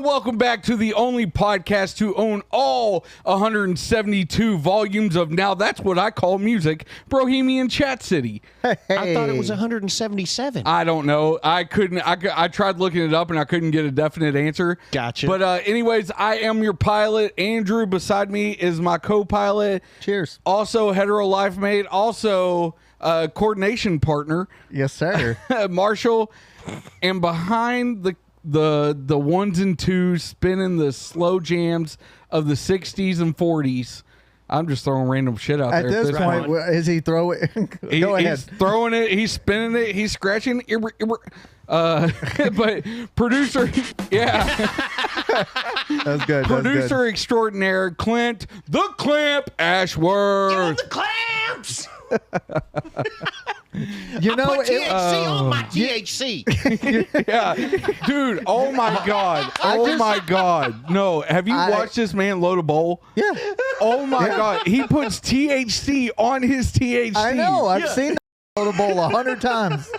welcome back to the only podcast to own all 172 volumes of Now That's What I Call Music, Bohemian Chat City. Hey. I thought it was 177. I don't know. I tried looking it up and I couldn't get a definite answer. Gotcha. But anyways, I am your pilot. Andrew beside me is my co-pilot. Cheers. Also hetero life mate. Also coordination partner. Yes, sir. Marshall. And behind the ones and twos, spinning the slow jams of the 60s and 40s. I'm just throwing random shit out there. At this point, is he throwing? Go ahead. He's throwing it. He's spinning it. He's scratching. But producer, yeah. That's good. Producer extraordinaire, Clint, the Clamp Ashworth. Get on the clamps! You know, put THC on my THC. Yeah, dude. Oh my god. Oh my god. No, have you watched this man load a bowl? Yeah. Oh my god. He puts THC on his THC. I know. I've seen that load a bowl 100 times.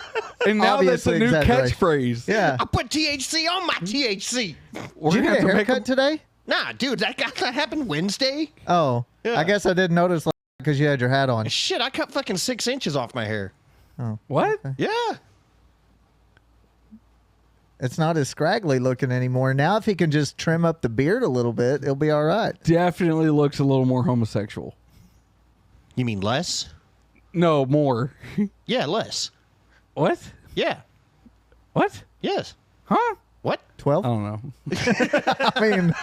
And now Obviously that's a new exaggeration. catchphase. Yeah. I put THC on my THC. We're Did you gonna get a have to make haircut today? Nah, dude, that happened Wednesday. Oh, Yeah. I guess I didn't notice because you had your hat on. Shit, I cut fucking 6 inches off my hair. Oh, What? Yeah. it's not as scraggly looking anymore. Now, if he can just trim up the beard a little bit, it'll be all right. Definitely looks a little more homosexual. You mean less? No, more. Yeah, less. What? Yeah. What? Yes. Huh? What? 12? I don't know. I mean,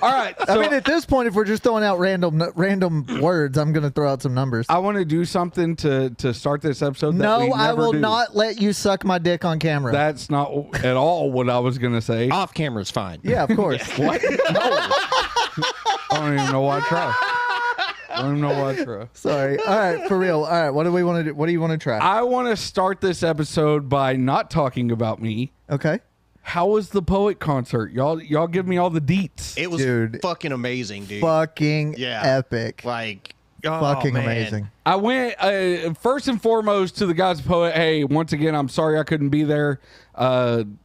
All right. So at this point, if we're just throwing out random words, I'm going to throw out some numbers. I want to do something to start this episode. That we No, I never will do. not let you suck my dick on camera. That's not at all what I was going to say. Off camera's fine. Yeah, of course. What? No. I don't even know why I try. I don't even know why I try. Sorry. All right, for real. All right, what do we want to do? What do you want to try? I want to start this episode by not talking about me. Okay. How was the Poet concert? Y'all give me all the deets. It was Dude. fucking amazing, dude. Fucking Yeah. epic. Like, oh, Fucking man. amazing. I went first and foremost to the guys at Poet. Hey, once again, I'm sorry I couldn't be there. I'm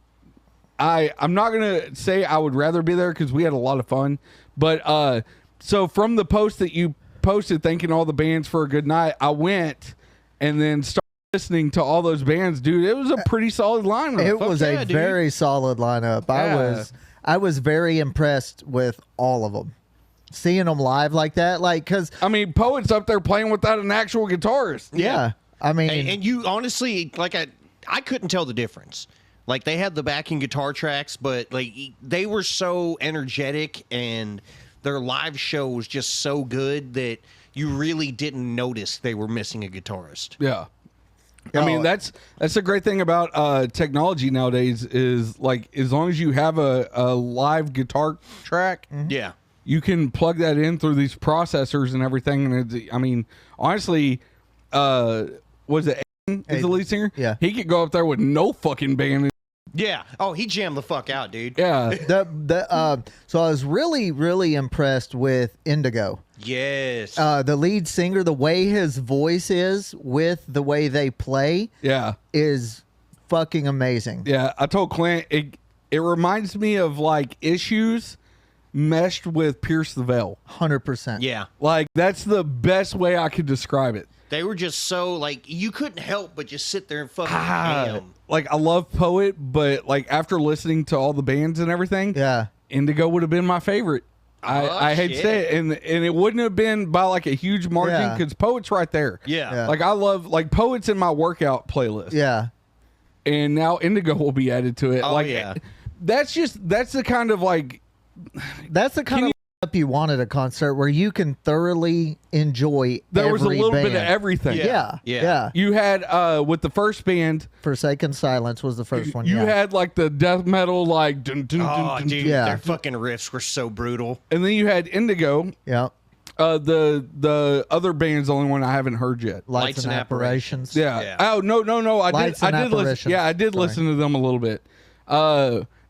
not gonna say I would rather be there because we had a lot of fun. But so from the post that you posted, thanking all the bands for a good night, I went and then started listening to all those bands. Dude, it was a pretty solid lineup. It was yeah, a dude. very solid lineup. Yeah. I was very impressed with all of them. Seeing them live like that, like, because I mean, Poet's up there playing without an actual guitarist. yeah, I mean, And you honestly, like, I couldn't tell the difference. Like, they had the backing guitar tracks, but like they were so energetic and their live show was just so good that you really didn't notice they were missing a guitarist. Yeah. I mean, that's the great thing about technology nowadays is, like, as long as you have a live guitar track, Yeah. you can plug that in through these processors and everything. And I mean, honestly, was it Aiden is the lead singer? Yeah. He could go up there with no fucking band. Yeah. Oh, he jammed the fuck out, dude. Yeah. so I was really, really impressed with Indigo. Yes. The lead singer, the way his voice is with the way they play Yeah. is fucking amazing. Yeah. I told Clint, it reminds me of, like, Issues meshed with Pierce the Veil. 100%. yeah. Like, that's the best way I could describe it. They were just so, like, you couldn't help but just sit there and fucking jam. Like, I love Poet, but, like, after listening to all the bands and everything, Yeah. Indigo would have been my favorite. I hate to shit. say it, and it wouldn't have been by, like, a huge margin Yeah. because Poet's right there. Yeah. Yeah. Like, I love, like, Poet's in my workout playlist. Yeah. And now Indigo will be added to it. Oh, like, yeah. that's the kind of, like, That's the kind of lineup you want at a concert where you can thoroughly enjoy there was a every little band. bit of everything. Yeah. Yeah. Yeah. You had, with the first band, Forsaken Silence was the first one. you yeah. had, like, the death metal, like, dun, dun, dun, Oh, dun, dude, Yeah. their fucking riffs were so brutal. and then you had Indigo. Yeah. The other band's the only one I haven't heard yet. Lights and Apparitions. Yeah. Yeah. Oh no. I Lights did and listen. Apparitions. Yeah, I did Sorry. listen to them a little bit.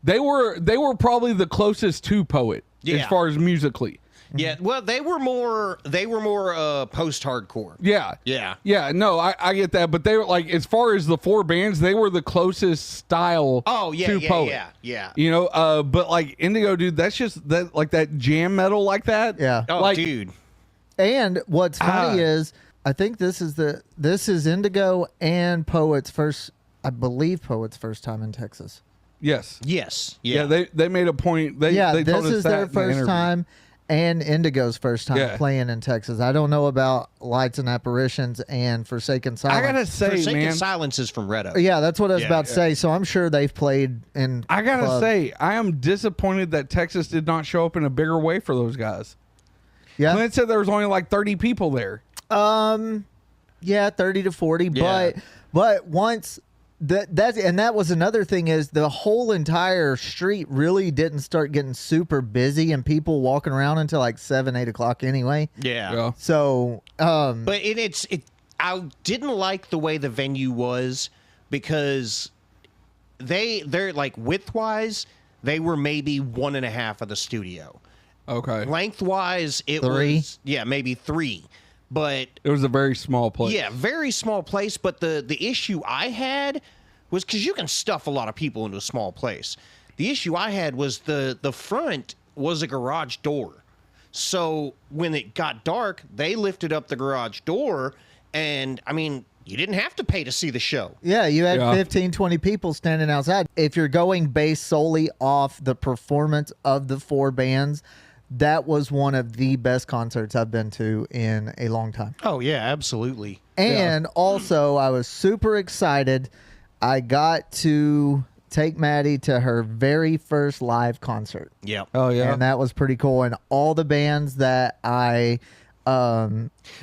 They were probably the closest to Poet Yeah. as far as musically. Yeah, well, they were more post-hardcore. Yeah. Yeah. No, I get that, but they were like, as far as the four bands, they were the closest style. Oh yeah, to Poet. yeah. You know, but like Indigo, dude, that's just that like that jam metal like that. Yeah. Oh, like, dude. And what's funny is, I think this is Indigo and Poet's first. I believe Poet's first time in Texas. Yes. Yeah. They made a point. They Yeah, they told this us is that their in the first interview. time, and Indigo's first time Yeah. playing in Texas. I don't know about Lights and Apparitions and Forsaken Silence. I gotta say, Forsaken man, Silence is from Red Oak. Yeah, that's what I was Yeah, about to say. So I'm sure they've played in. I gotta clubs. say, I am disappointed that Texas did not show up in a bigger way for those guys. Yeah. Clint said there was only like 30 people there. Yeah, 30 to 40. Yeah. But once that was another thing is the whole entire street really didn't start getting super busy and people walking around until like 7, 8 o'clock anyway. Yeah. So But I didn't like the way the venue was because they're like width-wise, they were maybe 1.5 of the studio. Okay. Lengthwise, it 3? was maybe 3. But It was a very small place. yeah, very small place. But the issue I had was because you can stuff a lot of people into a small place. The issue I had was the front was a garage door. So when it got dark, they lifted up the garage door, and I mean, you didn't have to pay to see the show. yeah, you had Yeah. 15, 20 people standing outside. If you're going based solely off the performance of the four bands, that was one of the best concerts I've been to in a long time. Oh yeah, absolutely. And also, I was super excited. I got to take Maddie to her very first live concert. Yeah. Oh yeah. And that was pretty cool. And all the bands that I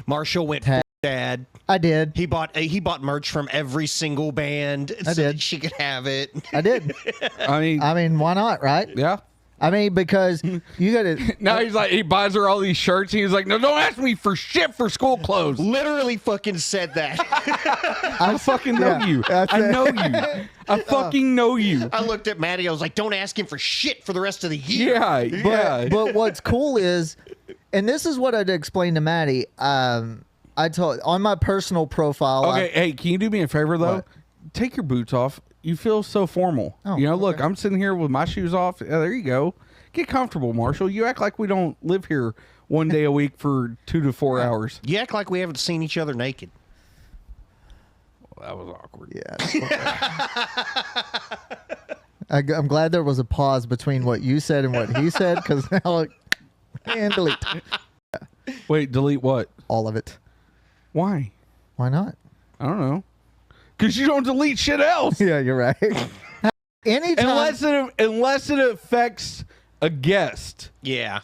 Marshall went full dad. I did. He bought merch from every single band so did. that she could have it. I did. I mean, I mean, why not, right? yeah. I mean, because you got to. Now he's like, he buys her all these shirts, and he's like, no, don't ask me for shit for school clothes. Literally fucking said that. I fucking know Yeah, you. that's I it. know you. I fucking know you. I looked at Maddie. I was like, don't ask him for shit for the rest of the year. Yeah, yeah. But what's cool is, and this is what I'd explain to Maddie. I told on my personal profile. Okay, hey, can you do me a favor though? What? Take your boots off. You feel so formal. Oh, you know, look, okay. I'm sitting here with my shoes off. Yeah, there you go. Get comfortable, Marshall. You act like we don't live here one day a week for 2 to 4 hours. You act like we haven't seen each other naked. Well, that was awkward. Yeah. I'm glad there was a pause between what you said and what he said, because now and delete Wait, delete what? all of it. Why? Why not? I don't know. Because you don't delete shit else. Yeah, you're right. Anytime. Unless it affects a guest. Yeah.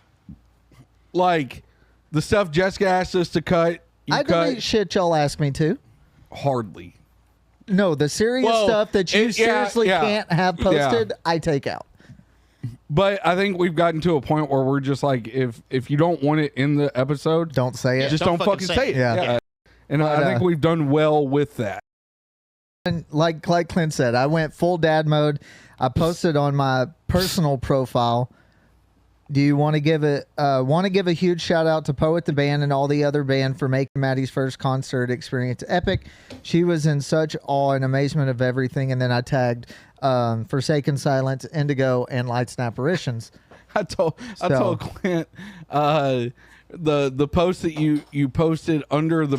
Like the stuff Jessica asked us to cut. You I cut delete shit y'all ask me to. hardly. No, the serious Well, stuff that you yeah, seriously yeah. can't have posted, I take out. But I think we've gotten to a point where we're just like, if you don't want it in the episode, Don't say it. just don't fucking say it. Yeah. And But, I think we've done well with that. And like Clint said, I went full dad mode. I posted on my personal profile. Do you want to give a huge shout out to Poet the band and all the other band for making Maddie's first concert experience epic? She was in such awe and amazement of everything. And then I tagged Forsaken Silence, Indigo, and Lights and Apparitions. I told Clint the post that you posted under the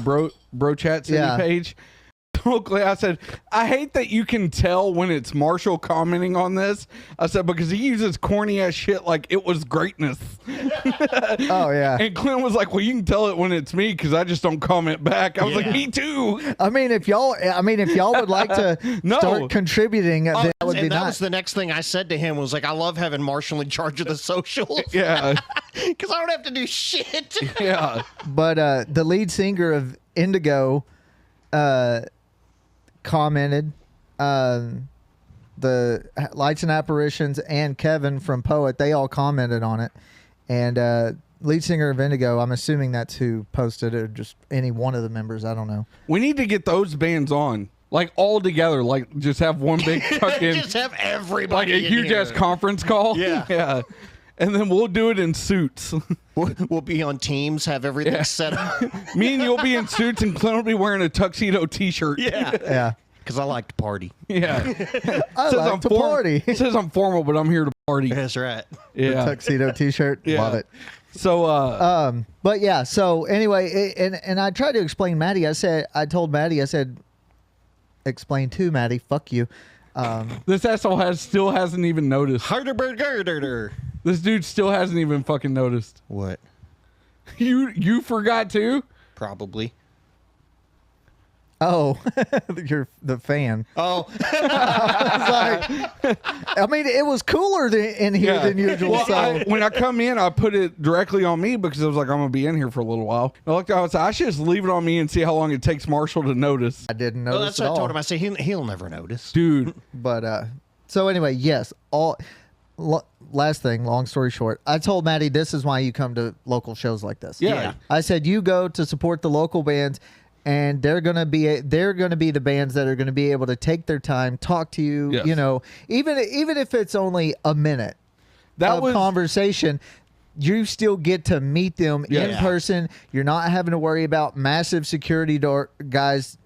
bro chat city Yeah. page. I said, I hate that you can tell when it's Marshall commenting on this. I said, because he uses corny ass shit like it was greatness. Oh yeah. And Clint was like, well, you can tell it when it's me because I just don't comment back. I was like, Yeah. me too. I mean, if y'all would like to No. start contributing, then that would and be that nice. was the next thing I said to him was like, I love having Marshall in charge of the socials. Yeah. Because I don't have to do shit. Yeah. But the lead singer of Indigo commented, the Lights and Apparitions and Kevin from Poet, they all commented on it. And lead singer of Indigo, I'm assuming that's who posted it, or just any one of the members. I don't know. We need to get those bands on. Like all together. Like just have one big fucking Just have like everybody a in huge here. ass conference call. Yeah. Yeah. and then we'll do it in suits. We'll be on teams, have everything set up. Me and you'll be in suits, and Clint will be wearing a tuxedo T-shirt. Yeah. Because I like to party. Yeah. I like to party. It says I'm formal, but I'm here to party. That's right. Yeah. Tuxedo T-shirt. Yeah. Love it. So, But yeah. So anyway, and I tried to explain Maddie. I told Maddie. I said, explain to Maddie. Fuck you. this asshole still hasn't even noticed. Harder. This dude still hasn't even fucking noticed. What? You forgot too? Probably. Oh, you're the fan. Oh. I mean, it was cooler in here than usual. Well, So when I come in, I put it directly on me because I was like, I'm gonna be in here for a little while. And I looked outside. I should just leave it on me and see how long it takes Marshall to notice. I didn't Well, notice that's at what I all. told him. I said, he'll never notice. Dude, But so anyway, yes. Last thing, long story short, I told Maddie this is why you come to local shows like this. Yeah. I said you go to support the local bands, and they're gonna be the bands that are gonna be able to take their time, talk to you. Yes. You know, even if it's only a minute that of was conversation. You still get to meet them in Yeah. person. You're not having to worry about massive security guys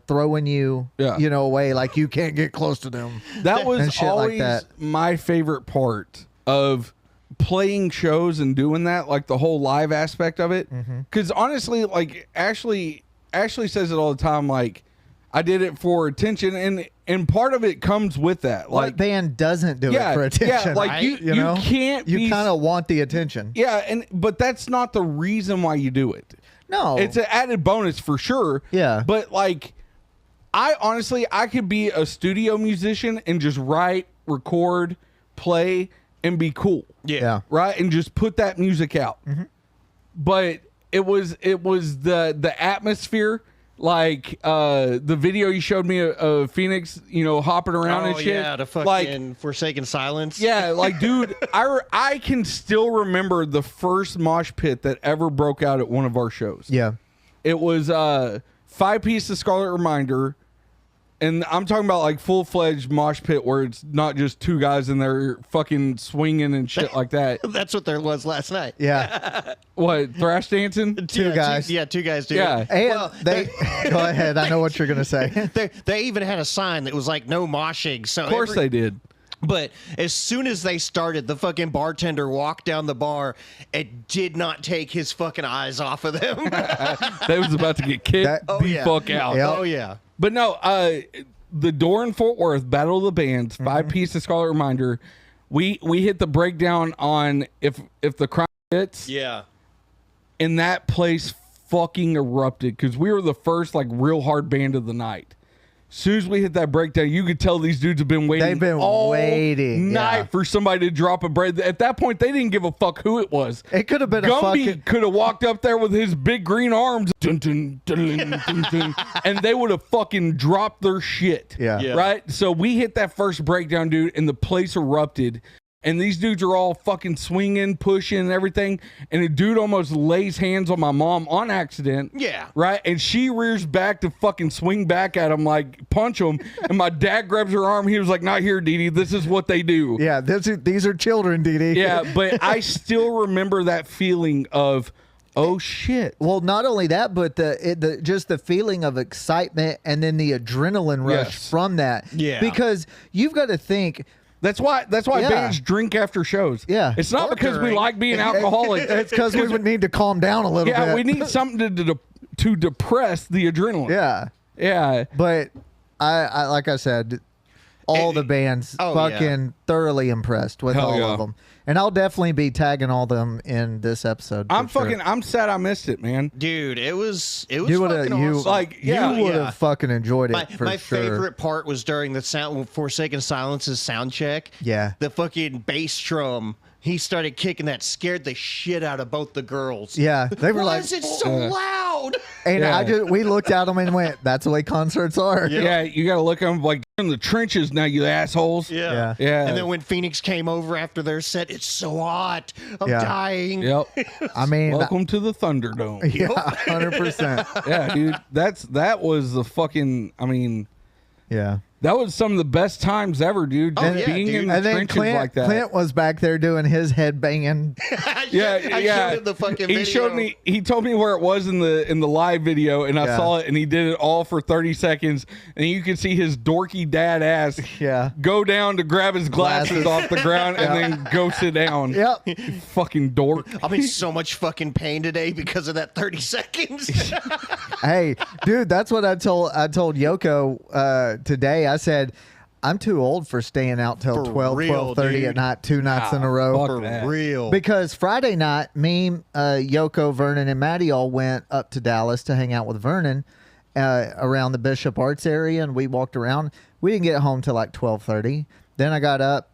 throwing you, Yeah. away like you can't get close to them. that and was shit like always that. my favorite part of playing shows and doing that, like the whole live aspect of it. Because honestly, like Ashley says it all the time. Like, I did it for attention, and part of it comes with that. What Like, band doesn't do yeah, it for attention? yeah, like right? you know? can't. You be, kind of want the attention. yeah, but that's not the reason why you do it. No, It's an added bonus for sure. Yeah. But like, I could be a studio musician and just write, record, play, and be cool. yeah. Right? And just put that music out. But it was the atmosphere, like the video you showed me of Phoenix, hopping around and shit. Yeah, the fucking like, Forsaken Silence. yeah, like, dude, I can still remember the first mosh pit that ever broke out at one of our shows. Yeah. It was 5-piece The Scarlet Reminder, and I'm talking about like full-fledged mosh pit where it's not just two guys in there fucking swinging and shit like that. That's what there was last night. Yeah. What, thrash dancing? Two guys. Two guys do. Yeah. And Well, they go ahead. I know what you're gonna say. They even had a sign that was like no moshing. So Of course they did. But as soon as they started, the fucking bartender walked down the bar and did not take his fucking eyes off of them. They was about to get kicked That- the fuck out. Yep. Oh yeah. But no, the door in Fort Worth, Battle of the Bands, 5-piece The Scarlet Reminder, we hit the breakdown on if the crime hits. Yeah. And that place fucking erupted because we were the first like real hard band of the night. As soon as we hit that breakdown, you could tell these dudes have been waiting. They've been all waiting, night yeah. for somebody to drop a bread. At that point, they didn't give a fuck who it was. It could have been a Gumby fucking. could have walked up there with his big green arms, dun, dun, dun, dun, dun, dun, and they would have fucking dropped their shit. Yeah. Yeah. Right? So we hit that first breakdown, dude, and the place erupted. And these dudes are all fucking swinging, pushing, and everything. And a dude almost lays hands on my mom on accident. Yeah. Right? And she rears back to fucking swing back at him, like punch him. And my dad grabs her arm. He was like, "Not here, Dee Dee. This is what they do." Yeah, these are children, Dee Dee. Yeah, but I still remember that feeling of, oh shit. Well, not only that, but just the feeling of excitement and then the adrenaline rush Yes. from that. Yeah. Because you've got to think. That's why Yeah. bands drink after shows. Yeah. It's not Or because we during. like being alcoholics. It's because we would need to calm down a little bit. Yeah, we need something to depress the adrenaline. Yeah. Yeah. But I like I said, all the bands fucking thoroughly impressed with Hell all yeah. of them. And I'll definitely be tagging all them in this episode. I'm for sure. I'm sad I missed it, man. Dude, it was You would've- fucking you- awesome. Like, yeah. You would have fucking enjoyed it my for my sure. favorite part was during the Forsaken Silence's sound check. Yeah. The fucking bass drum. He started kicking that, scared the shit out of both the girls. Yeah, they were Why like, is it so loud? and Yeah. we looked at them and went, "That's the way concerts are." Yeah, you got to look at them like in the trenches now, you assholes. Yeah. Yeah. And then when Phoenix came over after their set, it's so hot. I'm Yeah. dying. Yep. I mean, Welcome to the Thunderdome. yeah, 100%. Yeah, dude. That was the fucking. I mean, Yeah, That was some of the best times ever, dude. Just yeah, being dude. in the And then trenches Clint, like that. Clint was back there doing his head banging. Yeah, I yeah. showed him the fucking he video. showed me. He told me where it was in the live video, and I Yeah. saw it. And he did it all for 30 seconds, and you could see his dorky dad ass Yeah. go down to grab his glasses off the ground and then go sit down. Yep. You fucking dork. I'm in so much fucking pain today because of that 30 seconds. Hey, dude, that's what I told Yoko today. I said, I'm too old for staying out till For 12, real, 12:30 dude. at night, 2 nights in a row. fuck For that. real. Because Friday night, me, Yoko, Vernon, and Maddie all went up to Dallas to hang out with Vernon around the Bishop Arts area, and we walked around. We didn't get home till like 12:30. Then I got up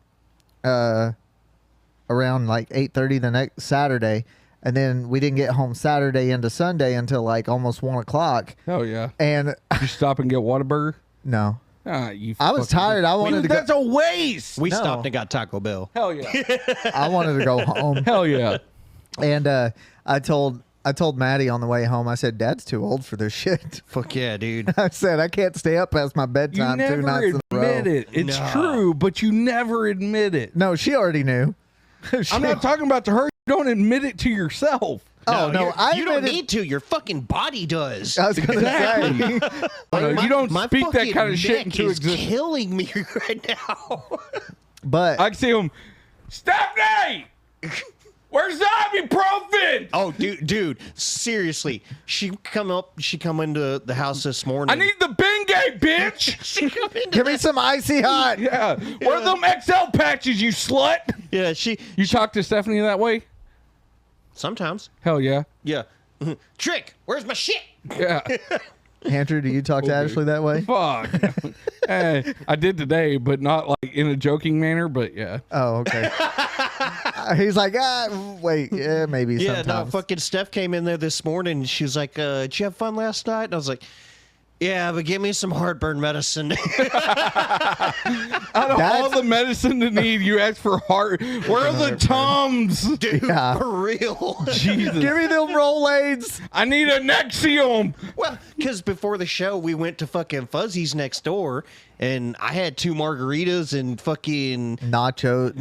around like 8:30 the next Saturday, and then we didn't get home Saturday into Sunday until like almost 1 o'clock. Oh yeah. And You stop and get Whataburger. no, Ah, you. I was fucking- tired. I wanted Dude, to go. That's a waste. We No. stopped and got Taco Bell. Hell yeah. I wanted to go home. Hell yeah. And I told Maddie on the way home, I said, Dad's too old for this shit. Fuck yeah, dude. I said, I can't stay up past my You bedtime 2 never nights in a row. admit it. It's No. true, but you never admit it. No, she already knew. I'm not talking about to her. You don't admit it to yourself. Oh, no, you don't admitted- need to. Your fucking body does. I was going to say. You don't My speak that fucking kind of shit neck into is existence. killing me right now. But I can see him. Stephanie, where's the ibuprofen? Oh, dude, seriously. She come into the house this morning. I need the Bengay, bitch. She come into give me some icy hot. Yeah. Where are them XL patches, you slut? Yeah, she You talk to Stephanie that way? sometimes. Hell yeah. Yeah. Trick, where's my shit? Yeah. Andrew, do you talk to Ashley that way? Fuck. I did today, but not like in a joking manner, but yeah. Oh, okay. He's like, wait, yeah, maybe Yeah, no, sometimes. fucking Steph came in there this morning and she was like, did you have fun last night? And I was like, yeah, but give me some heartburn medicine. Out of all the medicine to need, you ask for heart. Where are the Tums? Dude, Yeah. for real. Jesus. Give me them Rolaids. I need a Nexium. Well, because before the show, we went to fucking Fuzzy's next door, and I had 2 margaritas and fucking Nacho,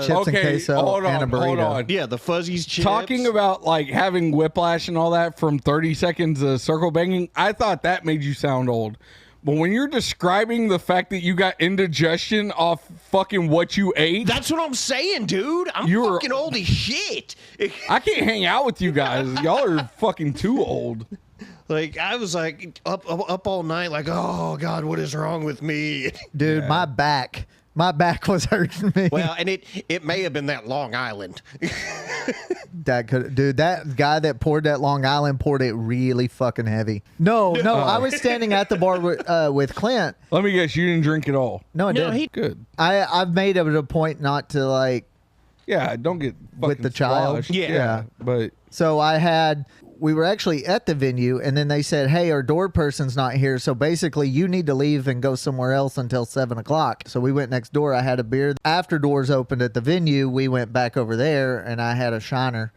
chips and queso, hold on, and a burrito. hold on. yeah, the Fuzzy's chips. Talking about like having whiplash and all that from 30 seconds of circle banging, I thought that made you sound old. But when you're describing the fact that you got indigestion off fucking what you ate, That's what I'm saying, dude. I'm You're- fucking old as shit. I can't hang out with you guys. Y'all are fucking too old. Like I was like up all night, like, oh God, what is wrong with me? Dude, my back was hurting me. Well, and it may have been that Long Island. That guy that poured that Long Island poured it really fucking heavy. No, I was standing at the bar with Clint. Let me guess, you didn't drink at all. No, I didn't. Good. I've made it a point not to like. Yeah, don't get fucking With the child? sloshed. Yeah. But So we were actually at the venue, and then they said, "Hey, our door person's not here, so basically you need to leave and go somewhere else until 7 o'clock." So we went next door. I had a beer. After doors opened at the venue, we went back over there, and I had a Shiner,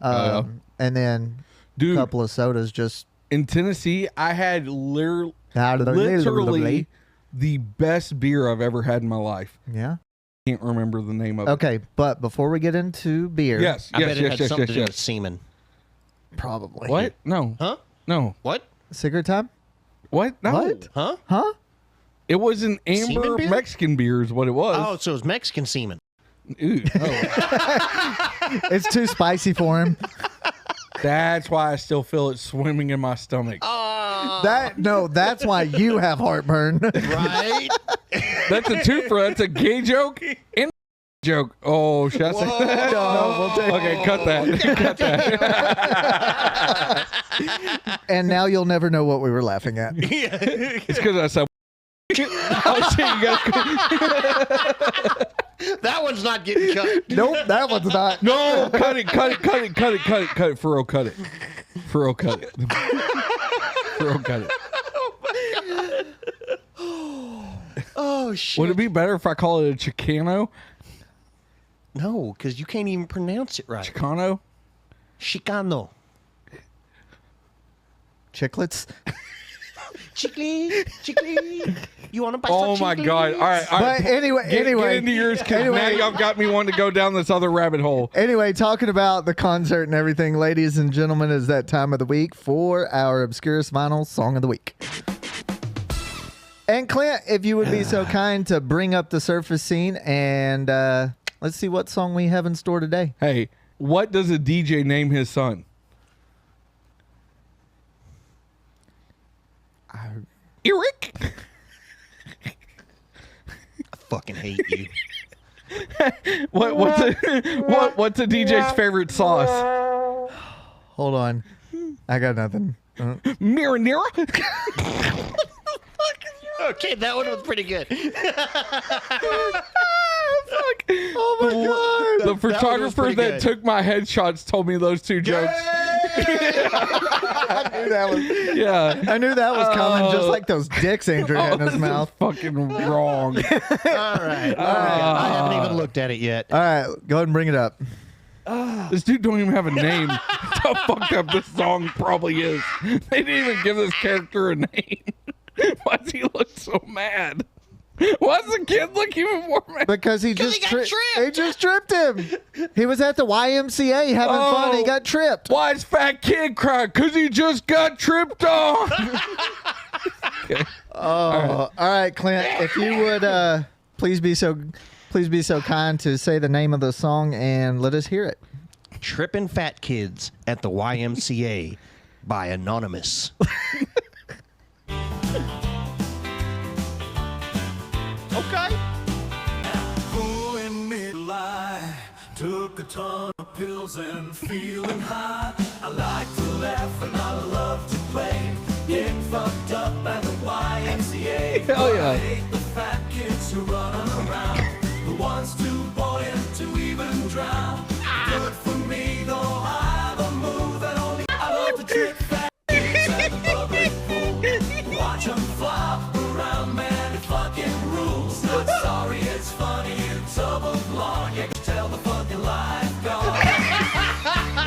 and then dude, a couple of sodas. Just in Tennessee, I had literally literally, the best beer I've ever had in my life. yeah. Can't remember the name of it. Okay, but before we get into beer, Yes, I yes, bet it yes, had yes, something yes, to do with yes. semen. probably What? No. Huh? No. What? cigarette time. What? No. What? Huh? Huh? It was an amber Semen beer? Mexican beer is what it was. Oh, so it was Mexican semen. Ooh. It's too spicy for him. That's why I still feel it swimming in my stomach. That's why you have heartburn. Right? That's a twofer. That's a gay joke and a joke. Oh, should I say that? No, we'll take Okay, cut that. Cut that. And now you'll never know what we were laughing at. It's because I said. Oh shit! You guys. That one's not getting cut. Nope, that one's not. No, cut it, cut it, cut it, cut it, cut it, cut it. For real, cut it. For real, cut it. For real, cut it. Oh shit. Would it be better if I call it a Chicano? No, because you can't even pronounce it right. Chicano? Chicano. Chiclets. Chickly. You want to buy Oh some my chickly? God! All right. But anyway, Get into yours, because now y'all got me wanting to go down this other rabbit hole. Anyway, talking about the concert and everything, ladies and gentlemen, is that time of the week for our Obscurest Vinyl Song of the Week. And Clint, if you would be so kind to bring up the surface scene and let's see what song we have in store today. Hey, what does a DJ name his son? Eric. I fucking hate you. What's a DJ's favorite sauce? Hold on. I got nothing. Marinara. Okay, that one was pretty good. Oh my God. The was photographer pretty that good. took my headshots told me those two jokes. I knew that was, Yeah. I knew that was coming, just like those dicks Andrew had in his This is mouth. fucking wrong. All right. I haven't even looked at it yet. All right, go ahead and bring it up. This dude don't even have a name. How fucked up this song probably is. They didn't even give this character a name. Why does he look so mad? Why does the kid look even more mad? Because he just he got tripped. tripped. He just tripped him. He was at the YMCA having fun. He got tripped. Why is fat kid crying? Because he just got tripped on. Okay. All right, Clint. If you would please be so kind to say the name of the song and let us hear it. Trippin' Fat Kids at the YMCA by Anonymous. Okay. Pulling midlife, took a ton of pills and feeling high. I like to laugh and I love to play, getting fucked up at the YMCA. Hell yeah. I hate the fat kids who run around, the ones too buoyant to even drown. Good for me though I have a move that only I love to trip fat kids at the public pool. Watch them flop around, man, it fucking rules. Not sorry, it's funny, you double blonde. You can tell the fucking life gone.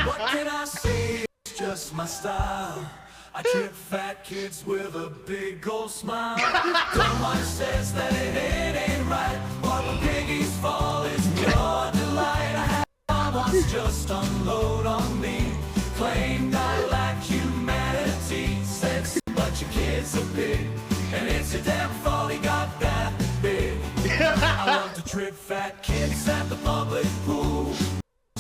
What can I say? It's just my style. I trip fat kids with a big old smile. Someone says that it ain't right. What when piggies fall is pure delight. I had someone just unload on me. Claimed I lack humanity. Said a bunch of kids are big, and it's a damn fault he got that big. I love to trip fat kids at the public pool.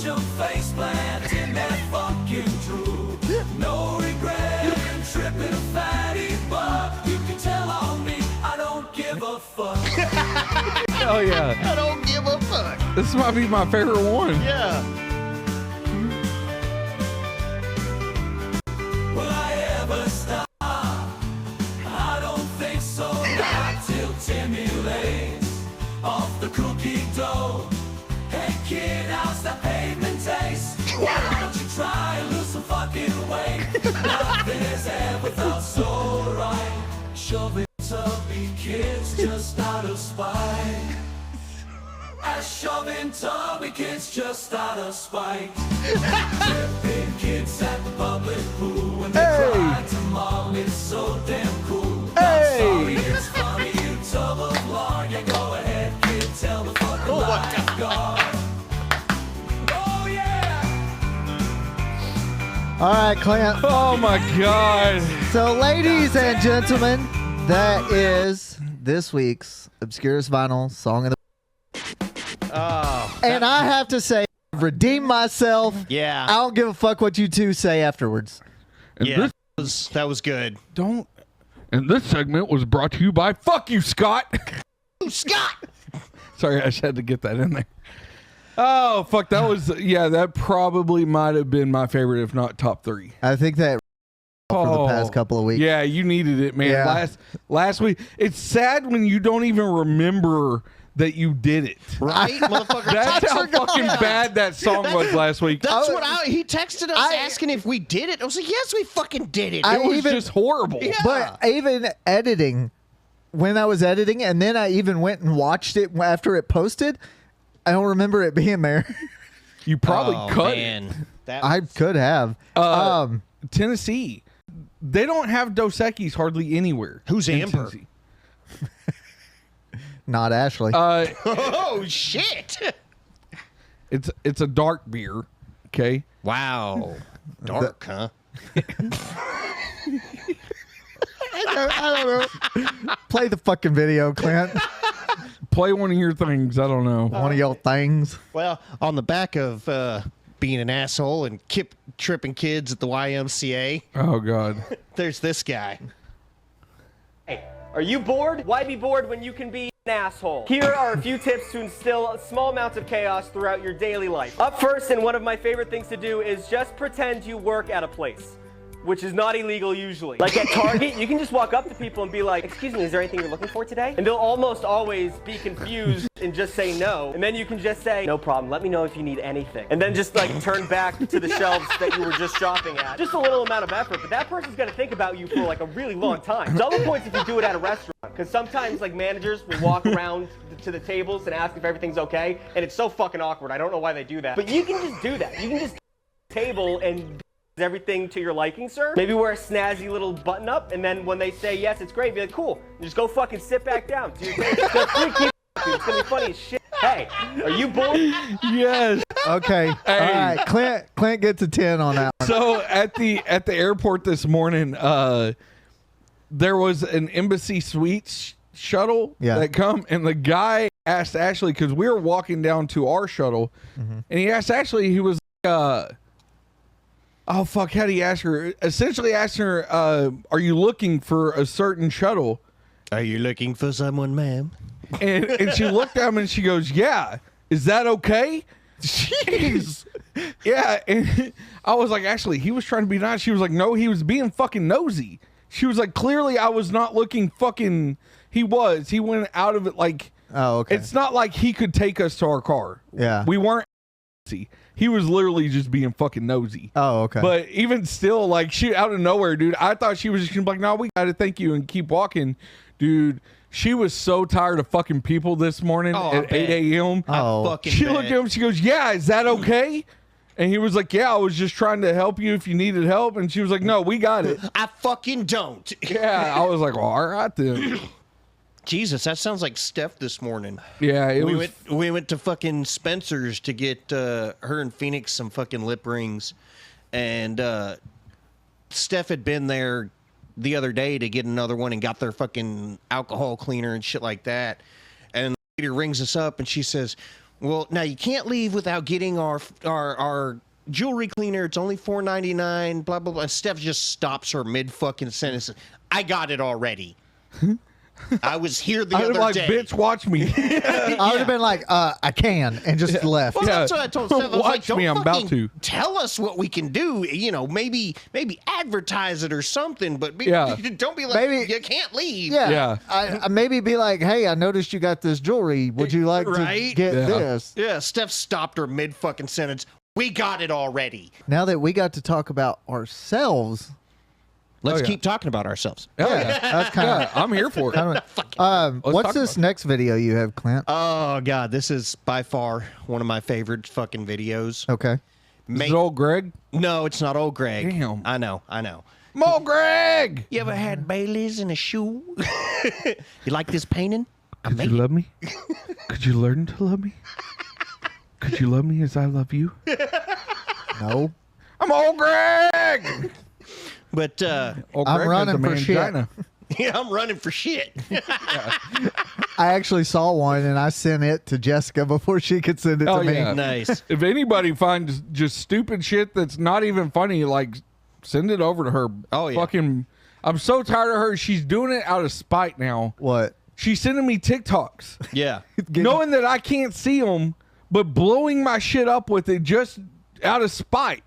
Your face plant in that fuck you drool. No regret in tripping a fatty buck. You can tell on me I don't give a fuck. Hell yeah. I don't give a fuck. This might be my favorite one. Yeah. Will I ever stop? I don't think so. Not till Timmy lays off the cookie dough. Hey kid, how's the pavement taste? Why don't you try and lose some fucking weight? Nothing is ever felt so right. Shoving tubby kids just out of spite. I shoving tubby kids just out of spite. Tripping kids at the public pool when they cry to mom, it's so damn cool. Hey. Sorry, it's funny, you double blonde. Yeah, go ahead, kid, tell the fucking life gone. Oh yeah. All right, Clint. Oh my God. So, ladies and gentlemen, that is this week's Obscurest Vinyl Song of the Oh. And I have to say, redeem myself. Yeah. I don't give a fuck what you two say afterwards. And Yeah. this That was good. don't. And this segment was brought to you by Fuck You, Scott. Scott. Sorry, I just had to get that in there. Oh fuck, that was that probably might have been my favorite, if not top 3. I think that for the past couple of weeks. Yeah, you needed it, man. Yeah. Last week, it's sad when you don't even remember that you did it. Right, motherfucker. That's how forgot. fucking bad that song was last week. That's what he texted us asking if we did it. I was like, yes, we fucking did it. It was even- just horrible. Yeah. But even editing, when I was editing, and then I even went and watched it after it posted, I don't remember it being there. You probably Oh, cut man. it. That I could have. Tennessee. they don't have Dos Equis hardly anywhere. Who's in Amber? Tennessee. Not Ashley. Oh shit! It's a dark beer. Okay. Wow, dark, huh? I don't know. Play the fucking video, Clint. Play one of your things. I don't know. One of your things. Well, on the back of being an asshole and tripping kids at the YMCA, Oh God. there's this guy. Hey, are you bored? Why be bored when you can be an asshole? Here are a few tips to instill small amounts of chaos throughout your daily life. Up first, and one of my favorite things to do, is just pretend you work at a place, which is not illegal usually. Like at Target, you can just walk up to people and be like, excuse me, is there anything you're looking for today? And they'll almost always be confused and just say no. And then you can just say, no problem, let me know if you need anything. And then just like turn back to the shelves that you were just shopping at. Just a little amount of effort, but that person's gonna think about you for like a really long time. Double points if you do it at a restaurant, because sometimes like managers will walk around to the tables and ask if everything's okay, and it's so fucking awkward. I don't know why they do that. But you can just do that. You can just table and everything to your liking, sir. Maybe wear a snazzy little button up, and then when they say yes, it's great, be like, cool. And just go fucking sit back down to your table. Just go freak you. It's gonna be funny as shit. Hey, are you bored? Yes. Okay. Hey. All right. Clint gets a 10 on that one. So at the airport this morning, there was an Embassy Suites shuttle that come, and the guy asked Ashley, because we were walking down to our shuttle, and he asked Ashley, he was like, oh fuck, how do you ask her? Essentially asked her, are you looking for a certain shuttle? Are you looking for someone, ma'am? And she looked at him and she goes, yeah, is that okay? Jeez. Yeah. And I was like, actually, he was trying to be nice. She was like, no, he was being fucking nosy. She was like, clearly I was not looking fucking, he went out of it like, Oh, okay. it's not like he could take us to our car. Yeah. We weren't. He was literally just being fucking nosy. Oh, okay. But even still, like, she out of nowhere, dude, I thought she was just gonna be like, no, we gotta thank you and keep walking. Dude, she was so tired of fucking people this morning at 8 a.m. She looked at him, she goes, yeah, is that okay? And he was like, yeah, I was just trying to help you if you needed help. And she was like, no, we got it. I fucking don't. Yeah, I was like, well, all right then. Jesus, that sounds like Steph this morning. Yeah, we went to fucking Spencer's to get her and Phoenix some fucking lip rings, and Steph had been there the other day to get another one and got their fucking alcohol cleaner and shit like that. And the lady rings us up and she says, well, now you can't leave without getting our jewelry cleaner. It's only $4.99, blah, blah, blah. And Steph just stops her mid fucking sentence. I got it already. I was here the other like, day. bitch, watch me. I would have been like, I can, and just left. Well, that's what I told Steph. I was Watch like, don't me, I'm about to. tell us what we can do. You know, maybe advertise it or something, but don't be like, Maybe- you can't leave. Yeah. I maybe be like, hey, I noticed you got this jewelry. Would you like to Right? get Yeah. this? Yeah, Steph stopped her mid fucking sentence. We got it already. Now that we got to talk about ourselves, Let's yeah. keep talking about ourselves. that's kind of. I'm here for it. What's talk this about next video you have, Clint? Oh God, this is by far one of my favorite fucking videos. Okay. Is it old Greg? No, it's not old Greg. Damn. I know. Mo Greg! You ever had Bailey's in a shoe? You like this painting? Could you love me? Could you learn to love me? Could you love me as I love you? No. I'm old Greg! But Old I'm Greg has running a for shit. mangina. yeah, I'm running for shit. I actually saw one, and I sent it to Jessica before she could send it Oh, to me. yeah. Nice. If anybody finds just stupid shit that's not even funny, like, send it over to her. Oh, yeah. Fucking, I'm so tired of her. She's doing it out of spite now. What? She's sending me TikToks. Yeah. Knowing that I can't see them, but blowing my shit up with it just out of spite.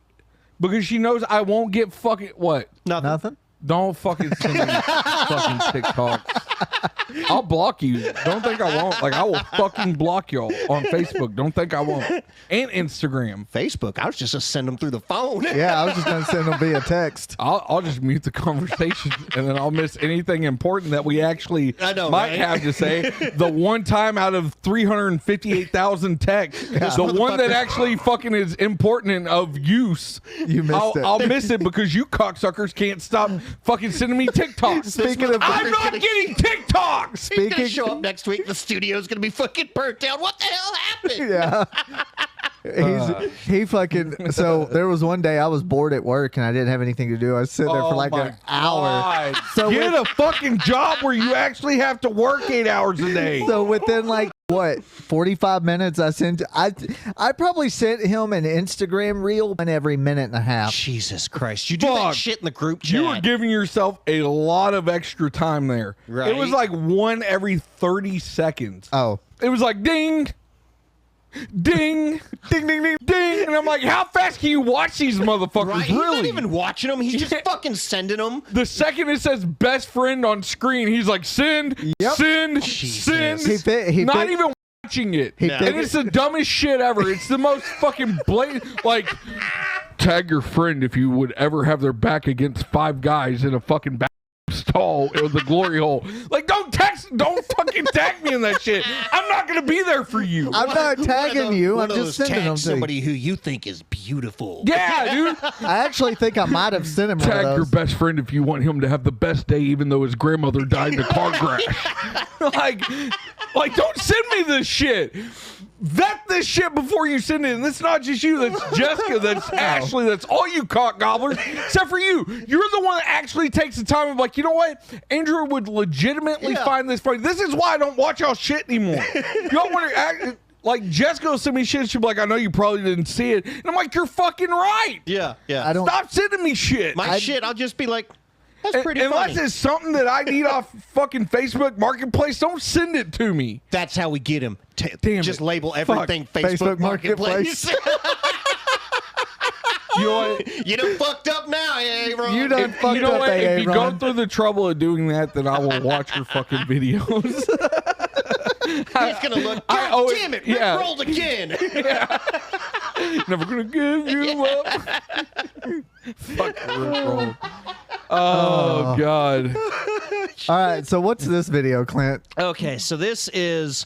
Because she knows I won't get fucking, what? Nothing? Don't fucking send me fucking TikToks. I'll block you. Don't think I won't. Like, I will fucking block y'all on Facebook. Don't think I won't. And Instagram. Facebook. I was just gonna send them through the phone. Yeah, I was just going to send them via text. I'll just mute the conversation, and then I'll miss anything important that we actually I know, might right? have to say. The one time out of 358,000 texts, the one that actually fucking is important and of use, You missed it. I'll miss it because you cocksuckers can't stop fucking sending me TikToks. Speaking of, I'm not getting TikToks. He's gonna Speaking- show up next week. The studio's gonna be fucking burnt down. What the hell happened? yeah. He fucking. So there was one day I was bored at work and I didn't have anything to do. I was sitting there for like my an hour. God. So Get a fucking job where you actually have to work 8 hours a day. So within like what 45 minutes, I probably sent him an Instagram reel in every minute and a half. Jesus Christ! You do that Fuck. shit in the group chat. You were giving yourself a lot of extra time there. Right. It was like one every 30 seconds. Oh, It was like ding, ding, ding, ding, ding, ding. And I'm like, how fast can you watch these motherfuckers? Right? He's Really? not even watching them. He's just fucking sending them. The second it says best friend on screen, he's like, send, Yep. send, Jesus. send. He not fit- even watching it. He And figured- it's the dumbest shit ever. It's the most fucking blatant, like, tag your friend if you would ever have their back against 5 guys in a fucking back stall or the glory hole. Like, don't fucking tag me in that shit. I'm not gonna be there for you. I'm not tagging you. One I'm of just those sending them tag to you. somebody who you think is beautiful. Yeah, dude. I actually think I might have sent him one Tag of your those. best friend if you want him to have the best day, even though his grandmother died in a car crash. like, don't send me this shit. Vet this shit before you send it. And it's not just you. That's Jessica. That's Ashley. That's all you cock gobblers, except for you. You're the one that actually takes the time of like, you know what? Andrew would legitimately find this funny. This is why I don't watch y'all shit anymore. Y'all want to act like Jessica will send me shit. She'll be like, I know you probably didn't see it. And I'm like, you're fucking right. Yeah, yeah. I don't. Stop sending me shit. My shit, I'll just be like, that's pretty Unless funny. it's something that I need off fucking Facebook Marketplace, don't send it to me. That's how we get him. Damn just it. label Fuck. everything Facebook, Facebook Marketplace. You know what? You done fucked up now, Aaron. You done fucked You know up, what? If you go Aaron. through the trouble of doing that, then I will watch your fucking videos. He's gonna look. I God owe it- damn it! yeah. Rick rolled again. Never gonna give you up. Fuck Rickroll. Oh God. All right. So what's this video, Clint? Okay, so this is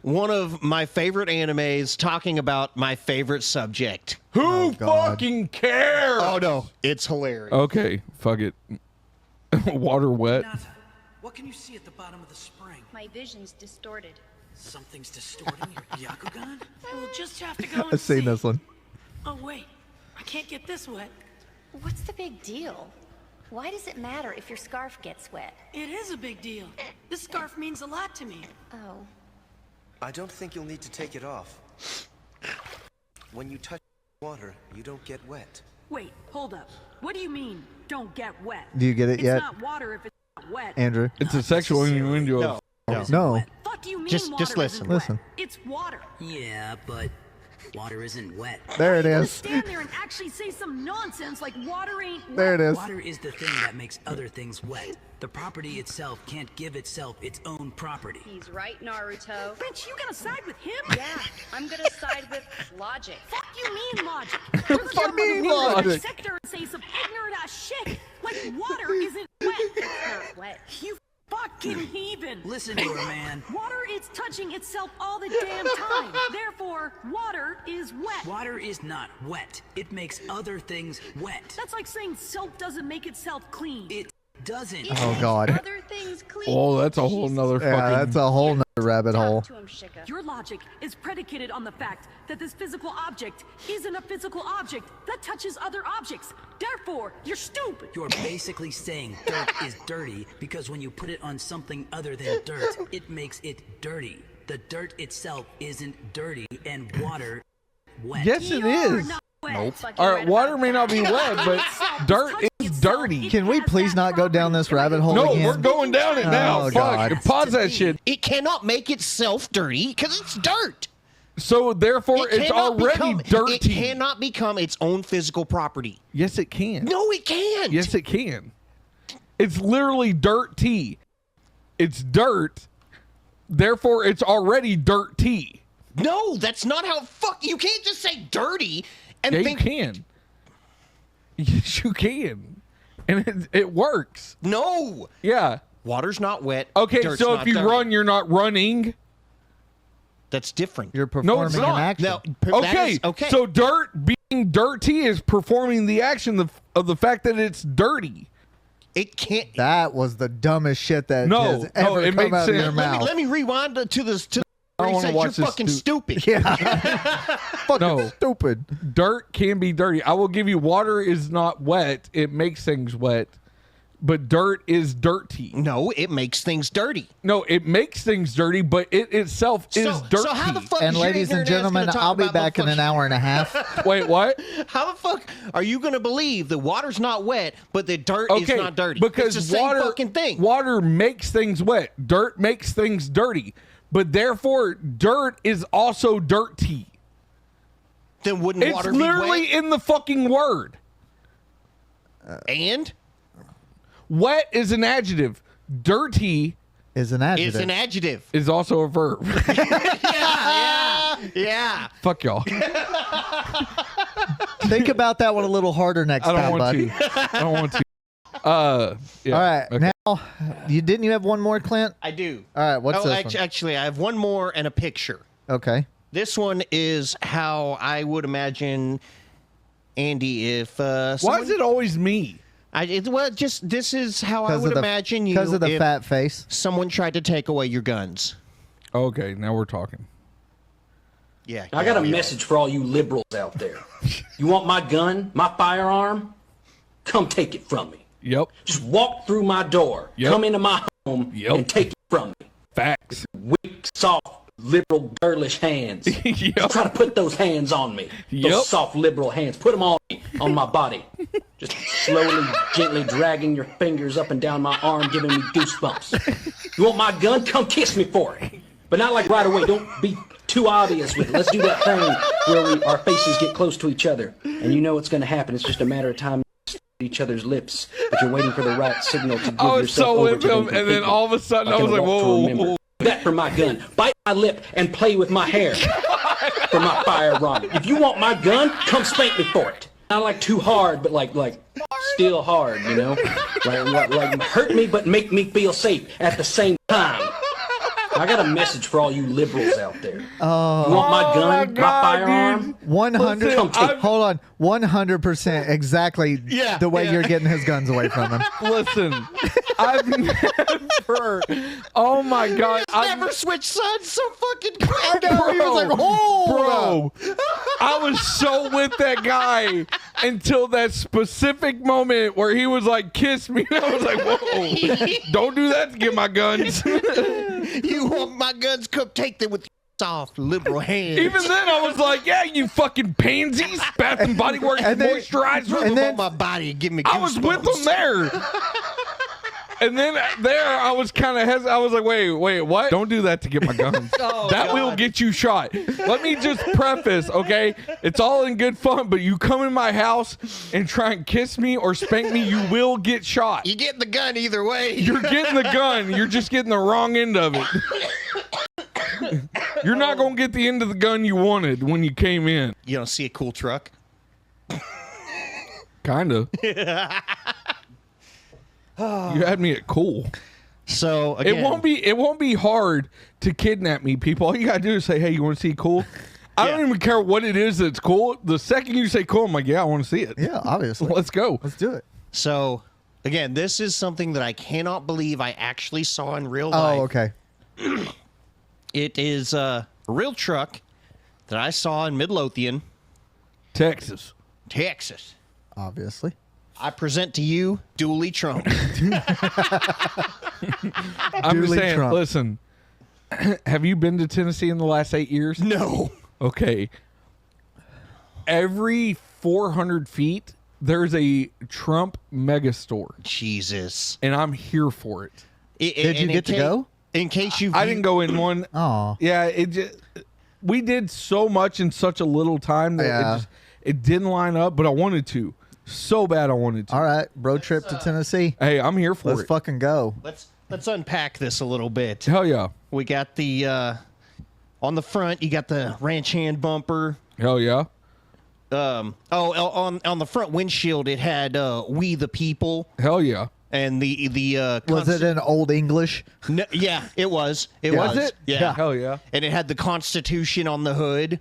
one of my favorite animes talking about my favorite subject. Who God. fucking cares? Oh no, it's hilarious. Okay, fuck it. Water wet. Nata, what can you see at the bottom of the spring? My vision's distorted. Something's distorting your Yakugan? We'll just have to go and I've seen see. this one. Oh wait, I can't get this wet. What's the big deal? Why does it matter if your scarf gets wet? It is a big deal. This scarf means a lot to me. Oh. I don't think you'll need to take it off. When you touch water, you don't get wet. Wait, hold up. What do you mean, don't get wet? Do you get it It's yet, not water if it's not wet. Andrew? It's a sexual innuendo. No. Fuck do you mean Just water listen. isn't wet? Listen. It's water. Yeah, but water isn't wet. There it You is. stand there and actually say some nonsense like water ain't wet. There it is. Water is the thing that makes other things wet. The property itself can't give itself its own property. He's right, Naruto. Bitch, you gonna side with him? Yeah, I'm gonna side with logic. Fuck you mean logic? You're the Fuck dumb me, motherfucker that logic. sit there and say some ignorant ass shit like water isn't wet. It's not wet. You fucking heathen. Listen to her, man. Water is touching itself all the damn time. Therefore, water is wet. Water is not wet. It makes other things wet. That's like saying soap doesn't make itself clean. It doesn't. Oh God. Other things clean. Oh, that's a whole Jesus. nother Yeah, fucking. that's a whole nother rabbit hole. Talk to him, Shika. Your logic is predicated on the fact that this physical object isn't a physical object that touches other objects. Therefore, you're stupid. You're basically saying dirt is dirty because when you put it on something other than dirt, it makes it dirty. The dirt itself isn't dirty, and water wet. Yes, it You're is. not wet. Fucking All right right, water about may not be wet, but dirt is dirty. Can we please not go down this rabbit hole No, again? we're going down it now. Oh, Fuck. God. Pause that shit. It cannot make itself dirty because it's dirt. So therefore, it's cannot already become, dirty. It cannot become its own physical property. Yes, it can. No, it can't. Yes, it can. It's literally dirty. It's dirt. Therefore, it's already dirty. No, that's not how. Fuck, you can't just say dirty and Yeah, you think. can. Yes, you can. And it works. No, Yeah. water's not wet. Okay, dirt's so not if you dirty. run, you're not running. that's different. You're No, it's performing not. an action. No, that Okay, is- okay. so dirt being dirty is performing the action of the fact that it's dirty. It can't. That was the dumbest shit that No, has no, ever it come makes out of your sense. mouth. Let me rewind to this. I don't He wanna said, watch you're this fucking stu- stupid. Yeah. Fucking No. stupid. Dirt can be dirty. I will give you water is not wet. It makes things wet. But dirt is dirty. No, it makes things dirty. No, it makes things dirty, but it itself is dirty. So how the fuck And is your ladies and ignorant ass gentlemen, gonna talk I'll be about the back in an hour and a half. Wait, what? How the fuck are you going to believe that water's not wet, but that dirt is Okay, not dirty? because it's the water, same fucking thing. Water makes things wet. Dirt makes things dirty. But therefore, dirt is also dirty. Then wouldn't It's water be literally wet? in the fucking word. And Wet is an adjective. Dirty Is an adjective. is an adjective. is also a verb. Yeah. Fuck y'all. Think about that one a little harder next I don't time, want buddy. to. I don't want to. Yeah. All right, Okay. now didn't you have one more, Clint? I do. All right, what's this one? Actually, I have one more and a picture. Okay. This one is how I would imagine, Andy, if Why someone, is it always me? this is how I would imagine you because of the if fat face. someone tried to take away your guns. Okay, now we're talking. Yeah. I got a message for all you liberals out there. You want my gun, my firearm? Come take it from me. Yep. Just walk through my door, Yep. come into my home, Yep. and take it from me. Facts. Weak, soft, liberal, girlish hands. Yep. Try to put those hands on me. Yep. Those soft, liberal hands. Put them on me, on my body. Just slowly, gently dragging your fingers up and down my arm, giving me goosebumps. You want my gun? Come kiss me for it. But not like right away. Don't be too obvious with it. Let's do that thing where our faces get close to each other. And you know what's going to happen. It's just a matter of time. Each other's lips, but you're waiting for the right signal to give I was yourself so over with to them him, and then completely. all of a sudden I Like was in a like, walk to whoa, remember. whoa. That for my gun. Bite my lip and play with my hair for my firearm. If you want my gun, come spank me for it. Not like too hard, but like still hard, you know? Like hurt me, but make me feel safe at the same time. I got a message for all you liberals out there. You want my gun, my my, God, firearm? dude. 100. Come take Hold on. 100% exactly Yeah, the way yeah. you're getting his guns away from him. Listen, I've never. Oh my God. I've Never switch sides so fucking quick. He was like, oh, bro, I was so with that guy until that specific moment where he was like, kiss me. I was like, whoa, don't do that to get my guns. You want my guns? Come take them with your soft liberal hands. Even then, I was like, yeah, you fucking pansies. Bath and Body Works And then- moisturizer. Rub and them then- on my body and give me I was with goosebumps. them there. And then there, I was kind of hesitant. I was like, wait, what? Don't do that to get my guns. Oh, that will God. get you shot. Let me just preface, okay? It's all in good fun, but you come in my house and try and kiss me or spank me, you will get shot. You get the gun either way. You're getting the gun. You're just getting the wrong end of it. You're not going to get the end of the gun you wanted when you came in. You don't see a cool truck? Kind of. You had me at cool. So again, It won't be hard to kidnap me, people. All you gotta do is say, hey, you want to see cool? I don't even care what it is that's cool. The second you say cool, I'm like, yeah, I want to see it. Yeah, obviously. Let's go. Let's do it. So again, this is something that I cannot believe I actually saw in real life. Oh, okay. It is a real truck that I saw in Midlothian, Texas. Texas. Obviously. I present to you Dooley Trump. I'm just Duly saying, Trump. listen, have you been to Tennessee in the last 8 years? No. Okay. Every 400 feet, there's a Trump mega store, Jesus. and I'm here for it. Did you get to go? In case you, I didn't go in one. Oh. Yeah, we did so much in such a little time that Yeah. it didn't line up, but I wanted to. So bad I wanted to. All right. Road trip to Tennessee. Hey, I'm here for Let's it. fucking go. Let's unpack this a little bit. Hell yeah. We got the on the front. You got the ranch hand bumper. Hell yeah. On the front windshield, it had "We the People" Hell yeah. and the. Was it in Old English? No, yeah, it was. It Yeah. was. Was it? Yeah. Hell yeah. And it had the Constitution on the hood.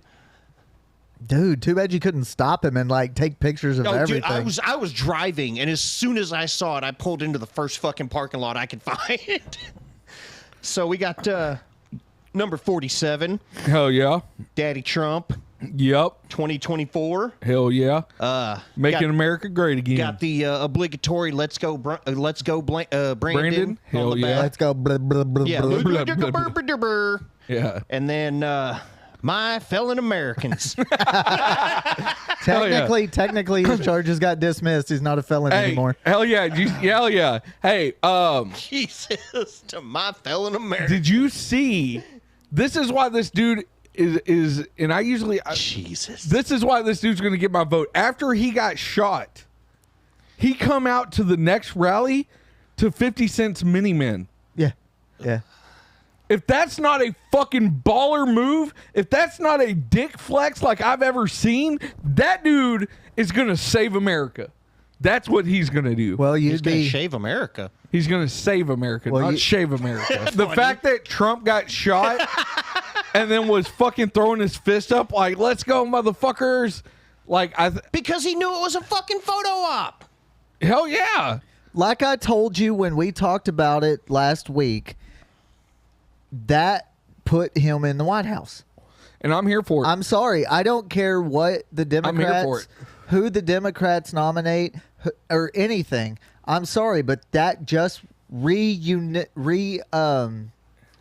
Dude, too bad you couldn't stop him and like take pictures of everything. Dude, I was driving, and as soon as I saw it, I pulled into the first fucking parking lot I could find. So we got number 47. Hell yeah. Daddy Trump. Yep. 2024. Hell yeah. Making America great again. Got the obligatory "Let's go, Brandon." Brandon. Hell on the yeah. back. Let's go. Blah, blah, blah, Yeah. blah. Blah, blah, blah. Yeah. And then my felon Americans. Technically, his charges got dismissed. He's not a felon anymore. Hell yeah. Hell yeah. Hey, Jesus, to my felon Americans. did you see? This is why this dude is and I usually Jesus. This is why this dude's going to get my vote. After he got shot, he come out to the next rally to 50 Cent's Mini Men. Yeah. Yeah. If that's not a fucking baller move, if that's not a dick flex like I've ever seen, that dude is going to save America. That's what he's going to do. Well, He's you'd gonna be shave America. He's going to save America, Well, not shave America. The fact that Trump got shot and then was fucking throwing his fist up like, let's go, motherfuckers. Like, Because he knew it was a fucking photo op. hell yeah. like I told you when we talked about it last week. That put him in the White House. And I'm here for it. I'm sorry. I don't care what the Democrats, here for it. who the Democrats nominate, or anything. I'm sorry, but that just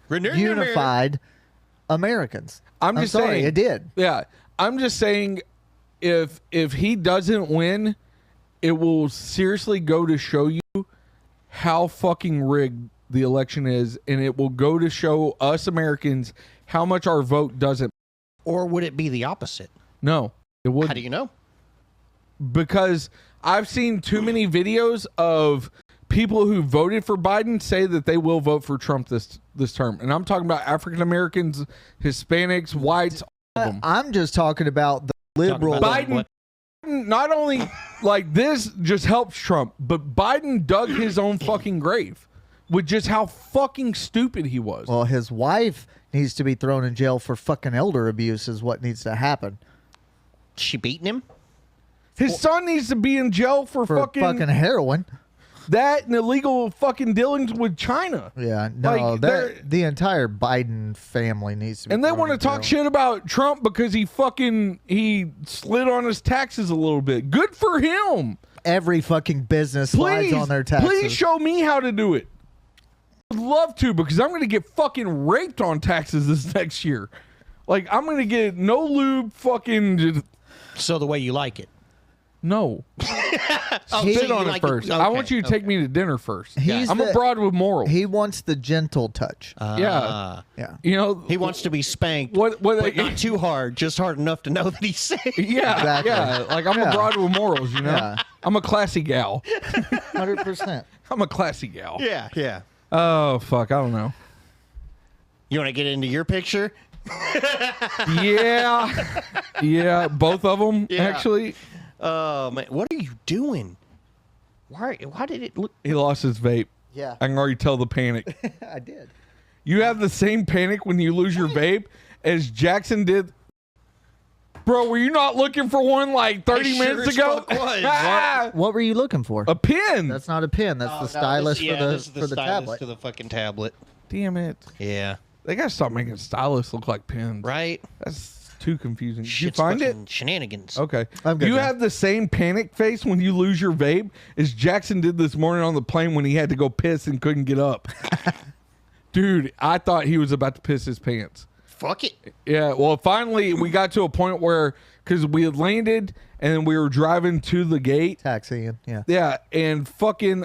unified Americans. I'm just sorry, saying it did. Yeah. I'm just saying if he doesn't win, it will seriously go to show you how fucking rigged the election is, and it will go to show us Americans how much our vote doesn't. Or would it be the opposite? No, it wouldn't. How do you know? Because I've seen too many videos of people who voted for Biden say that they will vote for Trump this term. And I'm talking about African Americans, Hispanics, whites, all of them. I'm just talking about the liberal. Biden not only like this just helps Trump, but Biden dug his own fucking grave with just how fucking stupid he was. Well, his wife needs to be thrown in jail for fucking elder abuse is what needs to happen. She beating him? His son needs to be in jail for fucking heroin. That and illegal fucking dealings with China. Yeah, no, Like, the entire Biden family needs to be and they thrown want to in talk jail. shit about Trump because he slid on his taxes a little bit. Good for him. Every fucking business slides on their taxes. Please show me how to do it. I'd love to, because I'm going to get fucking raped on taxes this next year. Like, I'm going to get no lube fucking... So the way you like it. No. Spit on it first. I want you to take me to dinner first. I'm a broad with morals. He wants the gentle touch. Yeah. Yeah. You know, He wants to be spanked, what but not too hard, just hard enough to know that he's safe. Yeah, Exactly. yeah. Like, I'm a broad with morals, you know? Yeah. I'm a classy gal. 100%. I'm a classy gal. Yeah, yeah. Oh, fuck. I don't know. You want to get into your picture? Yeah. Yeah, both of them, Yeah. actually. Oh, man. What are you doing? Why did it look... He lost his vape. Yeah. I can already tell the panic. I did. You have the same panic when you lose your vape as Jackson did. Bro, were you not looking for one like 30 minutes as ago? fuck was. Ah, What were you looking for? a pin. That's not a pin. That's the stylus this is for the stylus tablet. to the fucking tablet. Damn it. Yeah. They got to stop making stylists look like pins. Right? That's too confusing. Did you Shit's find it? fucking shenanigans. Okay. I'm good You now. have the same panic face when you lose your vape as Jackson did this morning on the plane when he had to go piss and couldn't get up. Dude, I thought he was about to piss his pants. Fuck it. Yeah, well, finally we got to a point where, because we had landed and then we were driving to the gate. Taxiing. Yeah. Yeah, and fucking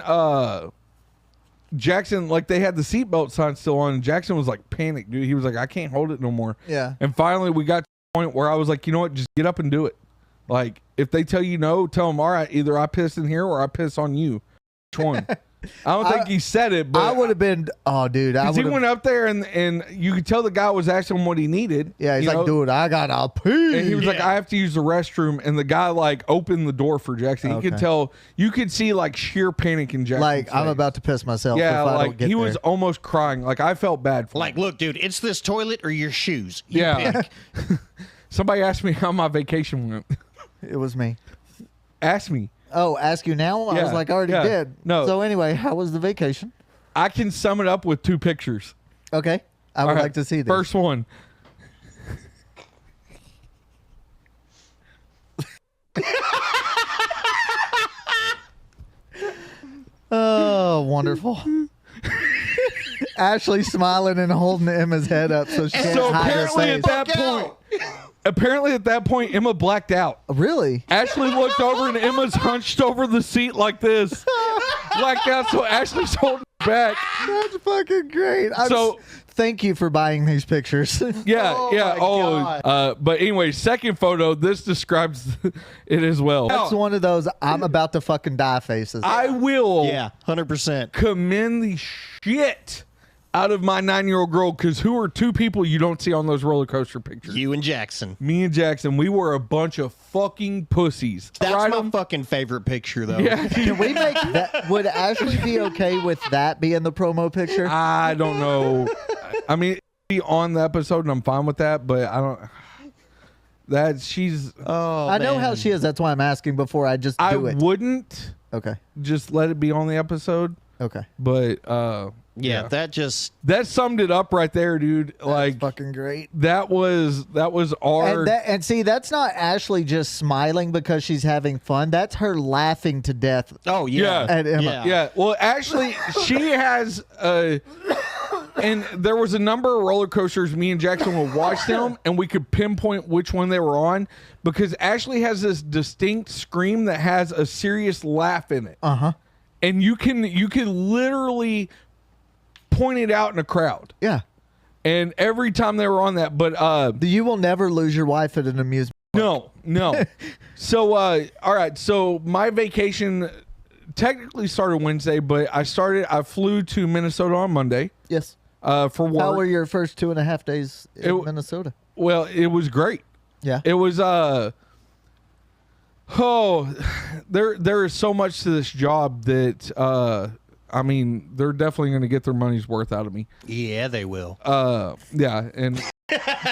Jackson, like, they had the seatbelt sign still on, and Jackson was like panicked, dude. He was like, I can't hold it no more. Yeah. And finally we got to the point where I was like, you know what, just get up and do it. Like, if they tell you no, tell them, all right, either I piss in here or I piss on you. Which one? I don't think he said it, but I would have been. Oh, dude. I because he would went have. up there and you could tell the guy was asking him what he needed. Yeah. He's you like, know? dude, I got to pee. And he was like, I have to use the restroom. And the guy like opened the door for Jackson. You could Okay. tell, you could see like sheer panic in Jackson's like, I'm face. about to piss myself. Yeah, if I don't like get he there. was almost crying. Like, I felt bad for Like, him. look, dude, it's this toilet or your shoes. You Yeah. pick. Somebody asked me how my vacation went. It was me. Ask me. Oh, ask you now? I Yeah, was like, I already yeah. did. No. So anyway, how was the vacation? I can sum it up with 2 pictures. Okay. I would All right, like to see this. First one. Oh, wonderful. Ashley smiling and holding Emma's head up so she can't So hide her apparently face. at that point, Emma blacked out. Really? Ashley looked over and Emma's hunched over the seat like this. Blacked out, so Ashley's holding her back. That's fucking great. Thank you for buying these pictures. Yeah, Oh yeah. my God. But anyway, second photo. This describes it as well. That's one of those I'm about to fucking die faces. I will. Yeah, 100%. Commend the shit out of my 9-year-old girl, because who are 2 people you don't see on those roller coaster pictures? You and Jackson. Me and Jackson. We were a bunch of fucking pussies. That's Right my on- fucking favorite picture, though. Yeah. Can we make that? Would Ashley be okay with that being the promo picture? I don't know. I mean, it'd be on the episode, and I'm fine with that. But I don't. That she's. Oh, I know how man. she is. That's why I'm asking before I just I do it. wouldn't Okay. just let it be on the episode. Okay. But Yeah, that summed it up right there, dude. Like Fucking great. that was our. And see, that's not Ashley just smiling because she's having fun. That's her laughing to death. Oh, Yeah. At Emma. Yeah. Yeah. Well, actually, she has. And there was a number of roller coasters. Me and Jackson would watch them, and we could pinpoint which one they were on because Ashley has this distinct scream that has a serious laugh in it. And you can literally point it out in a crowd. Yeah. And every time they were on that, but You will never lose your wife at an amusement. no. So all right, so my vacation technically started Wednesday, but I flew to Minnesota on Monday Yes. for work. How were your first 2.5 days in Minnesota? Well, it was great. Yeah. It was there is so much to this job that I mean, they're definitely going to get their money's worth out of me. Yeah, they will. Yeah, and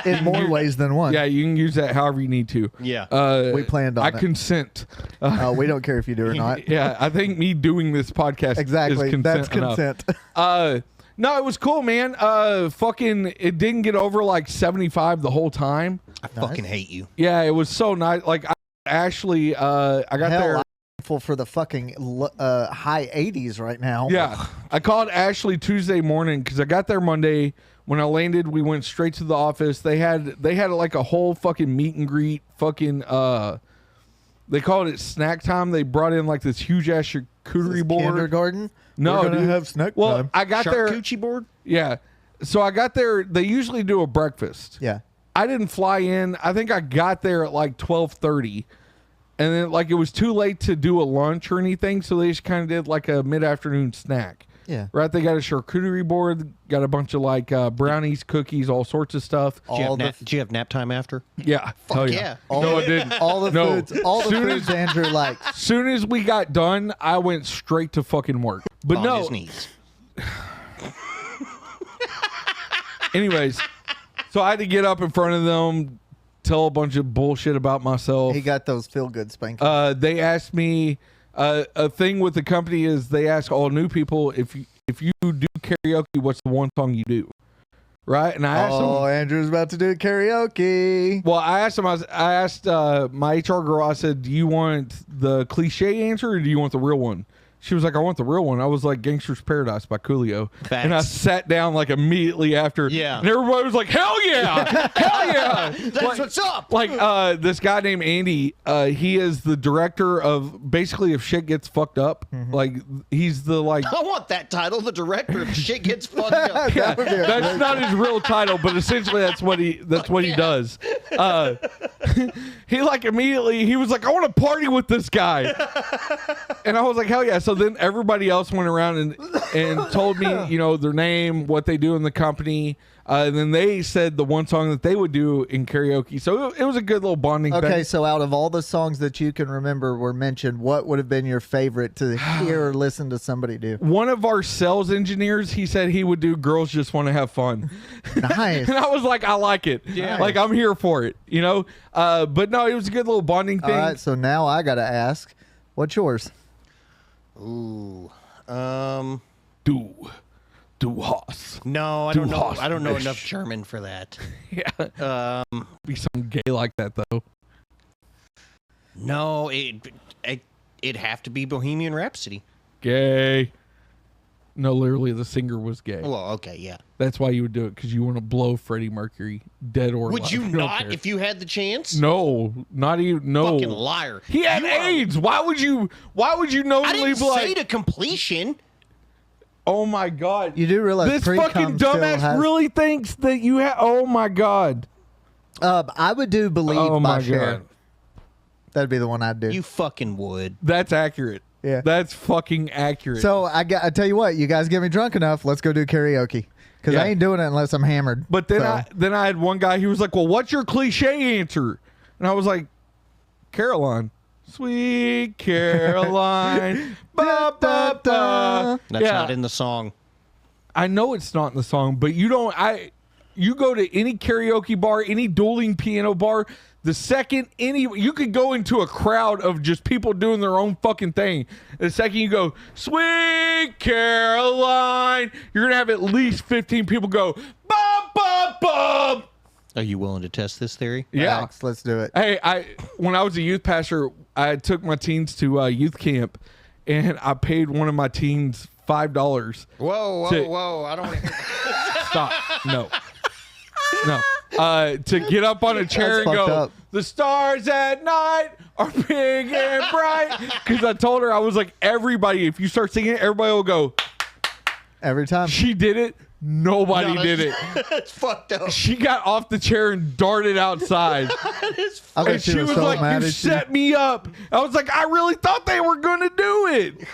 In more ways than one. yeah, you can use that however you need to. Yeah. We planned on I it. consent. We don't care if you do or not. Yeah, I think me doing this podcast Exactly. is consent That's enough. consent. No, it was cool, man. Fucking, it didn't get over like 75 the whole time. I fucking hate you. Yeah, it was so nice. Like, I got Hell, there. I'm thankful for the fucking high 80s right now. Yeah, I called Ashley Tuesday morning because I got there Monday. When I landed, we went straight to the office. They had like a whole fucking meet and greet. Fucking they called it snack time. They brought in like this huge ass charcuterie board. Kindergarten? No, We're gonna dude. have snack well, time. I got there. Charcuterie board? Yeah, so I got there. They usually do a breakfast. Yeah. I didn't fly in. I think I got there at like 12:30. And then like it was too late to do a lunch or anything, so they just kind of did like a mid-afternoon snack. Yeah. Right? They got a charcuterie board, got a bunch of like brownies, cookies, all sorts of stuff. Did you have nap time after? Yeah. Hell yeah. No, I didn't. All the No. foods, all the Soon foods Andrew likes. Soon as we got done, I went straight to fucking work. But On no. his knees. Anyways, so I had to get up in front of them, tell a bunch of bullshit about myself. He got those feel good spankings. They asked me a thing with the company is they ask all new people if you do karaoke, what's the one song you do, right? And I asked them. Andrew's about to do karaoke. Well, I asked them. I asked my HR girl. I said, "Do you want the cliche answer or do you want the real one?" She was like, "I want the real one." I was like, "Gangster's Paradise" by Coolio. Facts. And I sat down like immediately after. Yeah. And everybody was like, "Hell yeah, hell yeah!" That's what's up. Like this guy named Andy, he is the director of basically if shit gets fucked up. Like he's the like. I want that title, the director of Shit Gets Fucked Up. Yeah, that's not his real title, but essentially that's what he does. He like immediately he was like, "I want to party with this guy," and I was like, "Hell yeah!" So then everybody else went around and told me, you know, their name, what they do in the company. And then they said the one song that they would do in karaoke. So it was a good little bonding thing. Okay, so out of all the songs that you can remember were mentioned, what would have been your favorite to hear or listen to somebody do? One of our sales engineers, he said he would do Girls Just Want to Have Fun. Nice. And I was like, I like it. Yeah. Like, I'm here for it, you know? But no, it was a good little bonding thing. All right, so now I got to ask, what's yours? Ooh. Du Haus. No, I Du don't know. hast I don't know mich. enough German for that. Yeah. Be something gay like that, though. No, it'd have to be Bohemian Rhapsody. Gay. No, literally, the singer was gay. Well, okay, yeah. That's why you would do it, because you want to blow Freddie Mercury, dead or alive. Would you I don't not care. if you had the chance? No, not even. No. Fucking liar. He had AIDS. Why would you I knowingly didn't be like, say to completion. oh my God. You do realize This pre-cum fucking still dumbass has- really thinks that you have. Oh my God. I would do Believe Oh by my Cher. God. That'd be the one I'd do. You fucking would. That's accurate. Yeah. That's fucking accurate. So I tell you what, you guys get me drunk enough, let's go do karaoke. Because Yeah. I ain't doing it unless I'm hammered. But then So- I had one guy, he was like, well, what's your cliche answer? And I was like, Caroline. Sweet Caroline. Ba, ba, ba. That's Yeah. not in the song. I know it's not in the song, but you go to any karaoke bar, any dueling piano bar, the second you could go into a crowd of just people doing their own fucking thing. The second you go, Sweet Caroline, you're going to have at least 15 people go, bum, bum, bum. Are you willing to test this theory? Yeah. Alex, let's do it. Hey, when I was a youth pastor, I took my teens to youth camp, and I paid one of my teens $5. Whoa, whoa, To- whoa. I don't want to hear Stop. No. To get up on a chair That's and go, fucked up. the stars at night are big and bright. Because I told her, I was like, everybody, if you start singing it, everybody will go. Every time. She did it. Nobody did it. That's fucked up. She got off the chair and darted outside. I bet And she was so like, mad you at you. set me up. I was like, I really thought they were going to do it.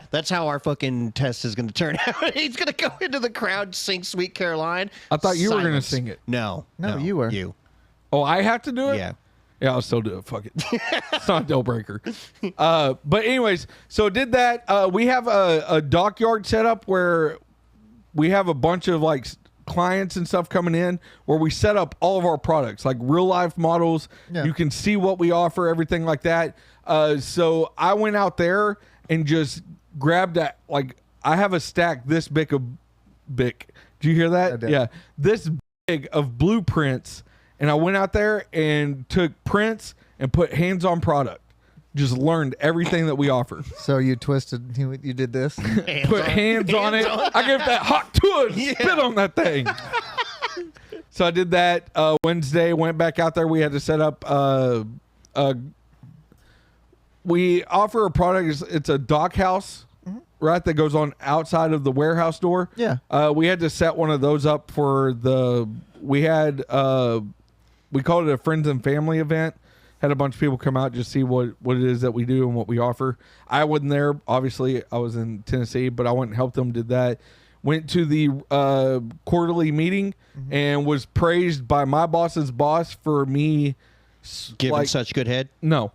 That's how our fucking test is going to turn out. He's going to go into the crowd, sing "Sweet Caroline." I thought you were gonna Silence. sing it. No, No, you were. You. Oh, I have to do it? Yeah. Yeah, I'll still do it. Fuck it. It's not a deal breaker. But anyways, so did that. We have a dockyard set up where we have a bunch of like clients and stuff coming in where we set up all of our products, like real life models. Yeah. You can see what we offer, everything like that. So I went out there and just grabbed that. Like I have a stack this big of big. Do you hear that? I did. Yeah. This big of blueprints. And I went out there and took prints and put hands-on product. Just learned everything that we offer. So you twisted, you did this? Put hands on it. I gave that hot tour spit on that thing. So I did that Wednesday. Went back out there. We had to set up. We offer a product. It's a dock house, right? That goes on outside of the warehouse door. Yeah. We had to set one of those up for the. We had. We called it a friends and family event. Had a bunch of people come out just see what it is that we do and what we offer. I wasn't there. Obviously, I was in Tennessee, but I went and helped them, did that. Went to the quarterly meeting and was praised by my boss's boss for me. Giving such good head. No,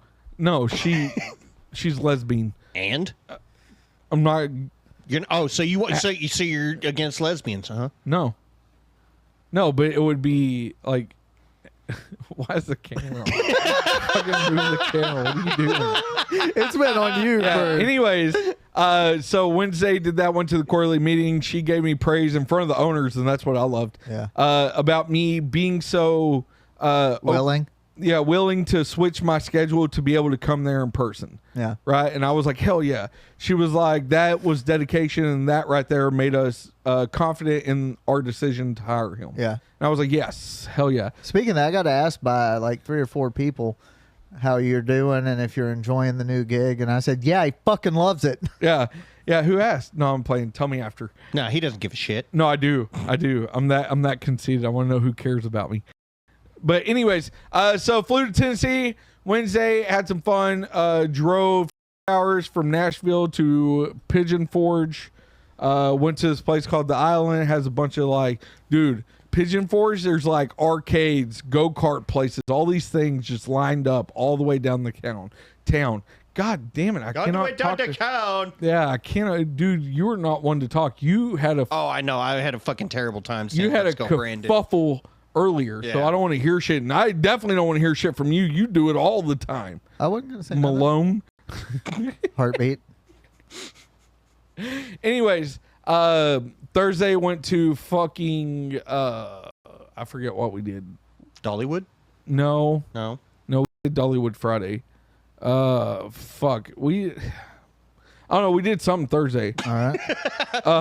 she's lesbian. And I'm not. so you're against lesbians, huh? No, but it would be like. Why is the camera on? Fucking move the camera. What are you doing? It's been on you. Yeah. For... Anyways, so Wednesday did that. Went to the quarterly meeting. She gave me praise in front of the owners, and that's what I loved. Yeah. About me being so willing. Willing to switch my schedule to be able to come there in person. Yeah. Right. And I was like, hell yeah. She was like, that was dedication, and that right there made us confident in our decision to hire him. Yeah. And I was like, yes, hell yeah. Speaking of that, I got asked by like 3 or 4 people how you're doing and if you're enjoying the new gig. And I said, yeah, he fucking loves it. Yeah. Yeah. Who asked? No, I'm playing. Tell me after. No, he doesn't give a shit. No, I do. I'm that conceited. I want to know who cares about me. But anyways, so flew to Tennessee Wednesday, had some fun, drove hours from Nashville to Pigeon Forge, Went to this place called The Island. It has a bunch of like, dude, Pigeon Forge, there's like arcades, go-kart places, all these things just lined up all the way down the town. God damn it. I cannot talk to town. Yeah, I cannot. Dude, you were not one to talk. You had a... Oh, I know. I had a fucking terrible time. You had a kerfuffle earlier, so I don't want to hear shit. And I definitely don't want to hear shit from you. You do it all the time. I wasn't going to say Malone. Heartbeat. Anyways, Thursday went to fucking I forget what we did. Dollywood? No, we did Dollywood Friday. Fuck, I don't know. We did something Thursday. All right.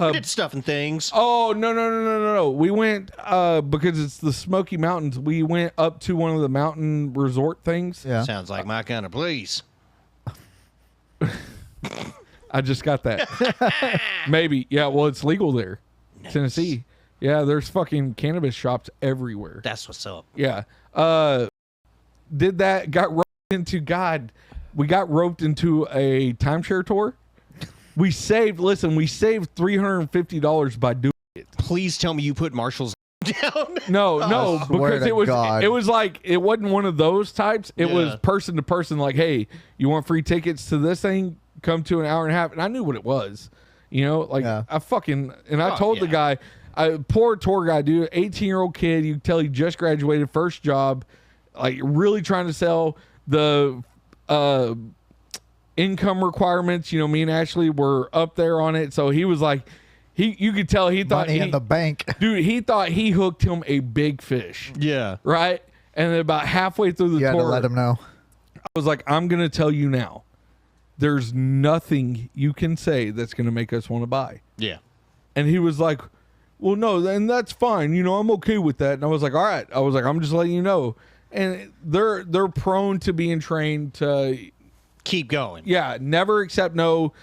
We did stuff and things. Oh no! We went because it's the Smoky Mountains. We went up to one of the mountain resort things. Yeah. Sounds like my kind of place. I just got that. Maybe. Yeah, well, it's legal there. Nice. Tennessee. Yeah, there's fucking cannabis shops everywhere. That's what's up. Yeah. Did that, got roped into, we got roped into a timeshare tour. We saved $350 by doing it. Please tell me you put Marshall's down. No, swear because to God. it was like, it wasn't one of those types. It was Yeah. person to person, like, hey, you want free tickets to this thing? Come to an hour and a half. And I knew what it was. You know, like Yeah. I told the guy, poor tour guy, dude, 18-year-old kid, you can tell he just graduated, first job, like really trying to sell the income requirements. You know, me and Ashley were up there on it. So he was like, you could tell he thought Money in the bank. dude, he thought he hooked him a big fish. Yeah. Right. And then about halfway through the You had tour, to let him know. I was like, I'm going to tell you now, there's nothing you can say that's going to make us want to buy. Yeah. And he was like, well, no, and that's fine. You know, I'm okay with that. And I was like, all right. I was like, I'm just letting you know. And they're prone to being trained to Keep going. yeah, never accept no.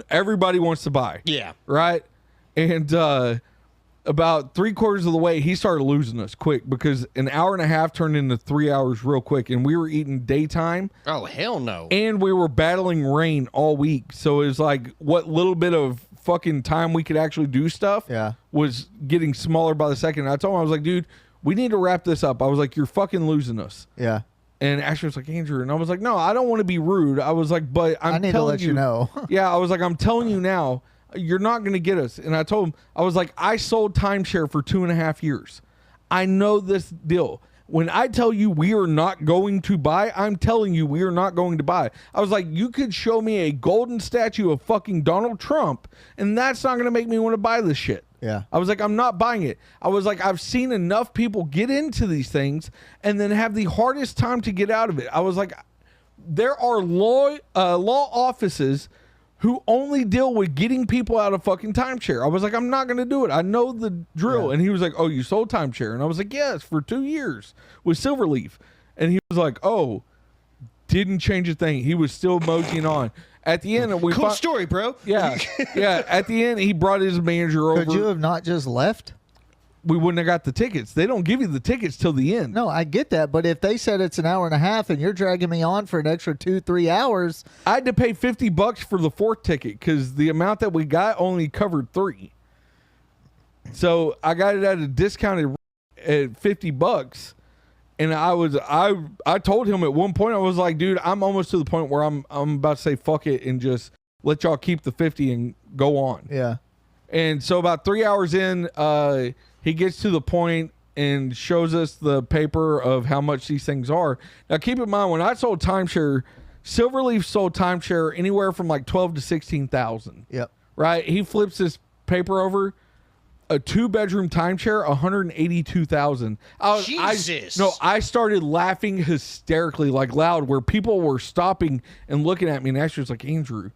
Everybody wants to buy. Yeah. Right. And about 3/4 of the way, he started losing us quick because an hour and a half turned into 3 hours real quick. And we were eating daytime. Oh, hell no. And we were battling rain all week. So it was like what little bit of fucking time we could actually do stuff was getting smaller by the second. And I told him, I was like, dude, we need to wrap this up. I was like, you're fucking losing us. Yeah. And Ashley was like, Andrew. And I was like, no, I don't want to be rude. I was like, but I need to let you know. Yeah, I was like, I'm telling you now, you're not going to get us. And I told him, I was like, I sold timeshare for 2.5 years. I know this deal. When I tell you we are not going to buy, I'm telling you we are not going to buy. I was like, you could show me a golden statue of fucking Donald Trump, and that's not going to make me want to buy this shit. Yeah. I was like, I'm not buying it. I was like, I've seen enough people get into these things and then have the hardest time to get out of it. I was like, there are law offices who only deal with getting people out of fucking timeshare. I was like, I'm not going to do it. I know the drill. And he was like, oh, you sold timeshare? And I was like, yes, for 2 years with Silverleaf. And he was like, oh, didn't change a thing. He was still moseying on. At the end, Cool story, bro. Yeah. Yeah. At the end, he brought his manager over. Could you have not just left? We wouldn't have got the tickets. They don't give you the tickets till the end. No, I get that. But if they said it's an hour and a half and you're dragging me on for an extra 2-3 hours. I had to pay $50 for the fourth ticket because the amount that we got only covered 3. So I got it at a discounted at $50. And I told him at one point, I was like, dude, I'm almost to the point where I'm about to say fuck it and just let y'all keep the 50 and go on. Yeah. And so about 3 hours in, he gets to the point and shows us the paper of how much these things are. Now, keep in mind, when I sold timeshare, Silverleaf sold timeshare anywhere from like 12 to 16,000. Yep. Right? He flips this paper over. A 2-bedroom timeshare, 182,000. Jesus. I started laughing hysterically, like loud, where people were stopping and looking at me. And Ashley was like, Andrew.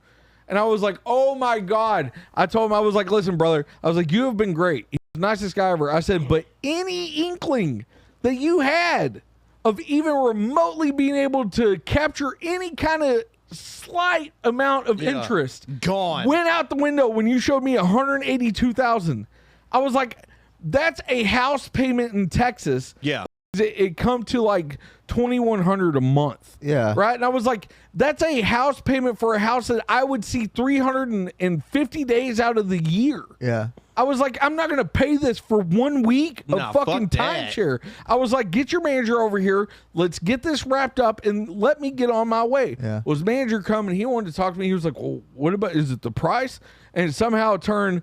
And I was like, oh my God. I told him, I was like, listen, brother. I was like, you have been great. He's the nicest guy ever. I said, but any inkling that you had of even remotely being able to capture any kind of slight amount of interest gone went out the window when you showed me 182,000. I was like, that's a house payment in Texas. Yeah. it come to like $2,100 a month. Yeah. Right. And I was like, that's a house payment for a house that I would see 350 days out of the year. Yeah. I was like, I'm not going to pay this for 1 week of Nah, fucking fuck that. timeshare. I was like, get your manager over here. Let's get this wrapped up and let me get on my way. Yeah. Was manager coming? He wanted to talk to me. He was like, well, what about, is it the price? And somehow it turned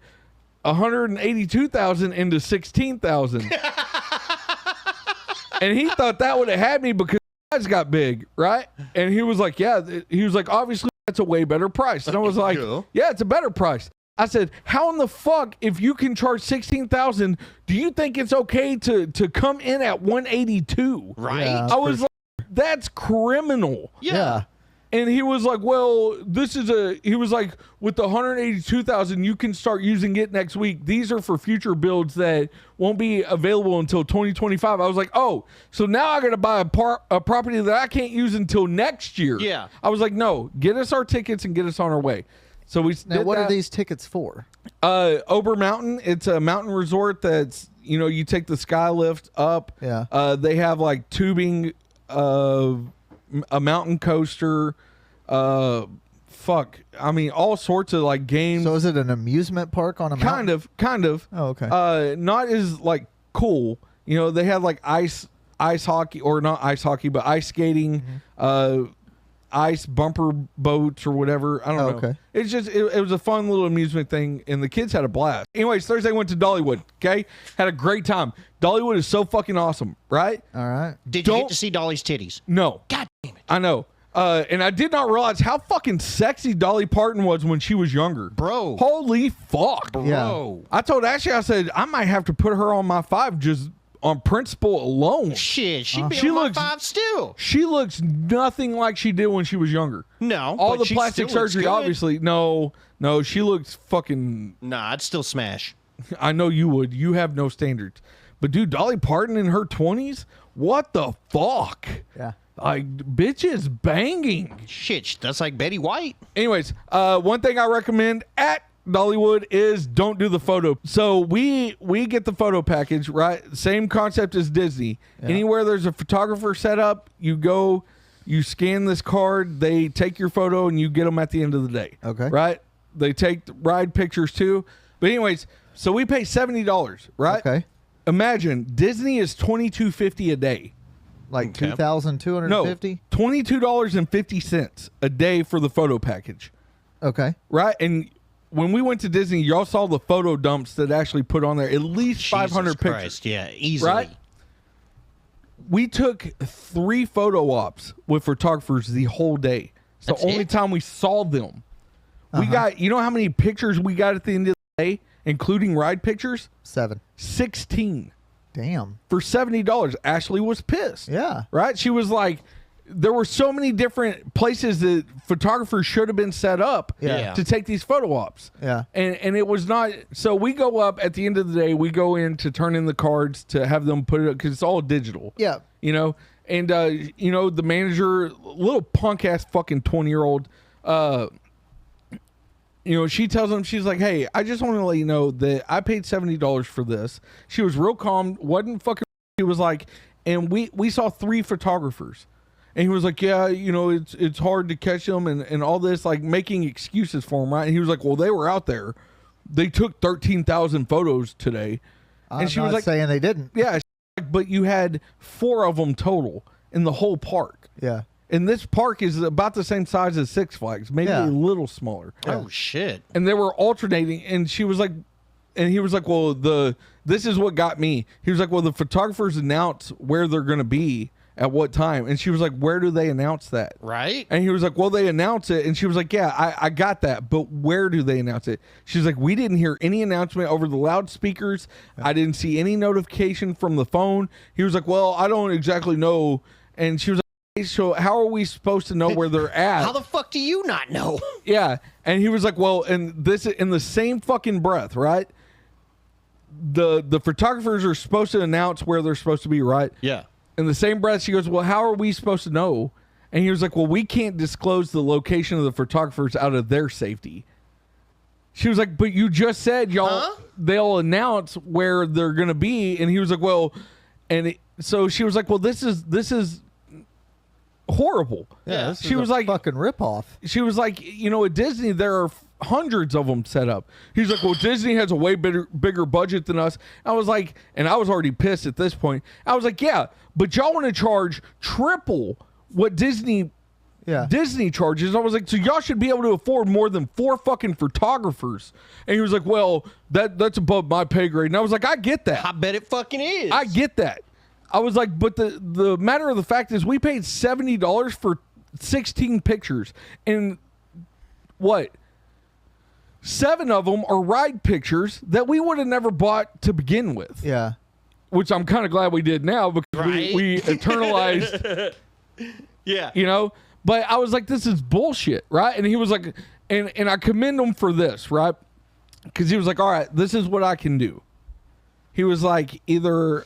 182,000 into 16,000. And he thought that would have had me because eyes got big, right? And he was like, yeah. He was like, obviously that's a way better price. And I was like, yeah, it's a better price. I said, how in the fuck, if you can charge 16,000, do you think it's okay to come in at 182? Right. Yeah. I was like, that's criminal. Yeah. And he was like, well, he was like, with the 182,000, you can start using it next week. These are for future builds that won't be available until 2025. I was like, oh, so now I got to buy a property that I can't use until next year. Yeah. I was like, no, get us our tickets and get us on our way. So we Now, did what that. are these tickets for? Ober Mountain. It's a mountain resort that's, you take the sky lift up. Yeah. They have like tubing, a mountain coaster, all sorts of like games. So is it an amusement park on a mountain? Kind of. Oh, okay. Not as like cool. They had like ice hockey, or not ice hockey, but ice skating, ice bumper boats or whatever. I don't know. Okay. It's just it was a fun little amusement thing, and the kids had a blast. Anyways, Thursday went to Dollywood. Okay, had a great time. Dollywood is so fucking awesome, right? All right. Did you get to see Dolly's titties? No. God damn it. I know. And I did not realize how fucking sexy Dolly Parton was when she was younger. Bro. Holy fuck. Bro. I told Ashley, I said, I might have to put her on my 5 just on principle alone. Shit, she'd be She on my looks- 5 still. She looks nothing like she did when she was younger. No. All but the she plastic still looks surgery, good. obviously. No, she looks fucking. Nah, I'd still smash. I know you would. You have no standards. But dude, Dolly Parton in her 20s? What the fuck? Yeah. Like, bitch is banging. Shit, that's like Betty White. Anyways, one thing I recommend at Dollywood is don't do the photo. So we get the photo package, right? Same concept as Disney. Yeah. Anywhere there's a photographer set up, you go, you scan this card, they take your photo, and you get them at the end of the day. Okay. Right? They take ride pictures too. But anyways, so we pay $70, right? Okay. Imagine Disney is $22.50 a day. Like Okay. 2,250? No, $22.50 a day for the photo package. Okay. Right? And when we went to Disney, y'all saw the photo dumps that actually put on there at least 500 Jesus pictures. Christ, yeah, easily. Right? We took 3 photo ops with photographers the whole day. It's That's the only it? time we saw them. We got, you know how many pictures we got at the end of the day, including ride pictures? 7. 16 Damn. for $70. Ashley was pissed. Yeah. Right? She was like, there were so many different places that photographers should have been set up Yeah. to take these photo ops. Yeah. And it was not. So we go up at the end of the day, we go in to turn in the cards to have them put it up because it's all digital. Yeah. And, the manager, little punk ass fucking 20-year-old, she tells him, she's like, hey, I just want to let you know that I paid $70 for this. She was real calm, wasn't fucking. She was like, and we saw 3 photographers. And he was like, yeah, it's hard to catch them and all this, like making excuses for him, right? And he was like, well, they were out there. They took 13,000 photos today. I'm she not was like, saying they didn't. yeah, but you had 4 of them total in the whole park. Yeah. And this park is about the same size as Six Flags, maybe Yeah. a little smaller. Oh shit. And they were alternating, and she was like, and he was like, well, this is what got me. He was like, well, the photographers announce where they're going to be at what time. And she was like, where do they announce that? Right? And he was like, well, they announce it. And she was like, yeah, I got that. But where do they announce it? She's like, we didn't hear any announcement over the loudspeakers. I didn't see any notification from the phone. He was like, well, I don't exactly know. And she was like, so how are we supposed to know where they're at? How the fuck do you not know? Yeah. And he was like, well, and this in the same fucking breath, right? The photographers are supposed to announce where they're supposed to be, right? Yeah. In the same breath, she goes, well, how are we supposed to know? And he was like, well, we can't disclose the location of the photographers out of their safety. She was like, but you just said y'all, they'll announce where they're going to be. And he was like, well, and so she was like, well, this is horrible. Yeah, this she is was a like, fucking ripoff. she was like, at Disney there are hundreds of them set up. He's like, well, Disney has a way bigger budget than us. I was like, and I was already pissed at this point. I was like, yeah, but y'all want to charge triple what Disney charges. I was like, so y'all should be able to afford more than 4 fucking photographers. And he was like, well, that's above my pay grade. And I was like, I get that. I bet it fucking is. I get that. I was like, but the matter of the fact is we paid $70 for 16 pictures. And what? 7 of them are ride pictures that we would have never bought to begin with. Yeah. Which I'm kind of glad we did now because we eternalized. Yeah. But I was like, this is bullshit, right? And he was like, and I commend him for this, right? Because he was like, all right, this is what I can do. He was like, either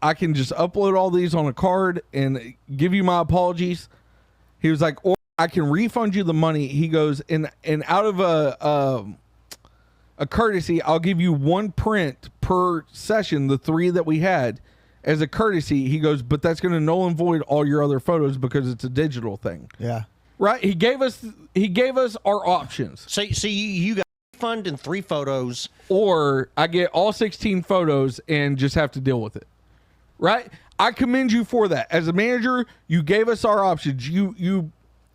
I can just upload all these on a card and give you my apologies. He was like, or I can refund you the money. He goes, and out of a courtesy, I'll give you 1 print per session, the 3 that we had. As a courtesy, he goes, but that's going to null and void all your other photos because it's a digital thing. Yeah. Right? He gave us our options. So you got a refund and 3 photos. Or I get all 16 photos and just have to deal with it. Right? I commend you for that. As a manager, you gave us our options. You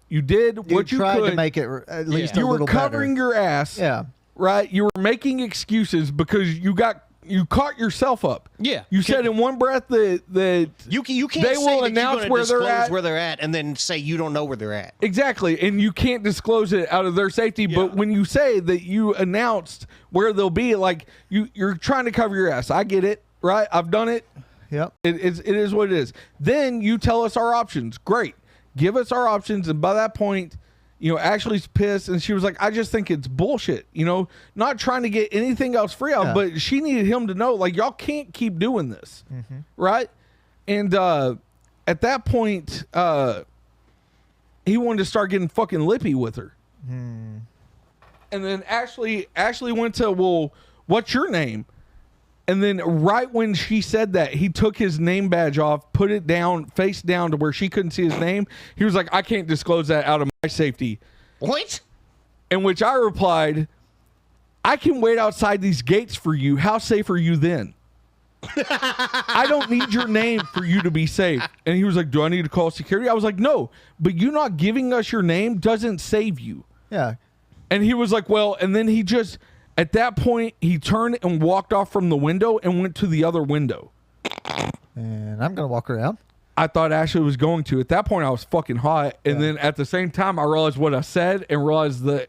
did what you tried could to make it at least a you were little covering better. your ass. Yeah. Right? You were making excuses because you caught yourself up. Yeah. You said in one breath that you can't they say will that announce you're where they're disclose at. where they're at and then say you don't know where they're at. Exactly. And you can't disclose it out of their safety. Yeah. But when you say that you announced where they'll be, like you're trying to cover your ass. I get it. Right? I've done it. Yep. It is what it is. Then you tell us our options. Great. Give us our options. And by that point, Ashley's pissed. And she was like, I just think it's bullshit. Not trying to get anything else free out, but she needed him to know, like, y'all can't keep doing this. Mm-hmm. Right? And at that point, he wanted to start getting fucking lippy with her. And then Ashley went to, well, what's your name? And then right when she said that, he took his name badge off, put it down, face down to where she couldn't see his name. He was like, I can't disclose that out of my safety. What? In which I replied, I can wait outside these gates for you. How safe are you then? I don't need your name for you to be safe. And he was like, do I need to call security? I was like, no, but you not giving us your name doesn't save you. Yeah. And he was like, well, and then he just... At that point, he turned and walked off from the window and went to the other window. And I'm going to walk around. I thought Ashley was going to. At that point, I was fucking hot. And then at the same time, I realized what I said and realized the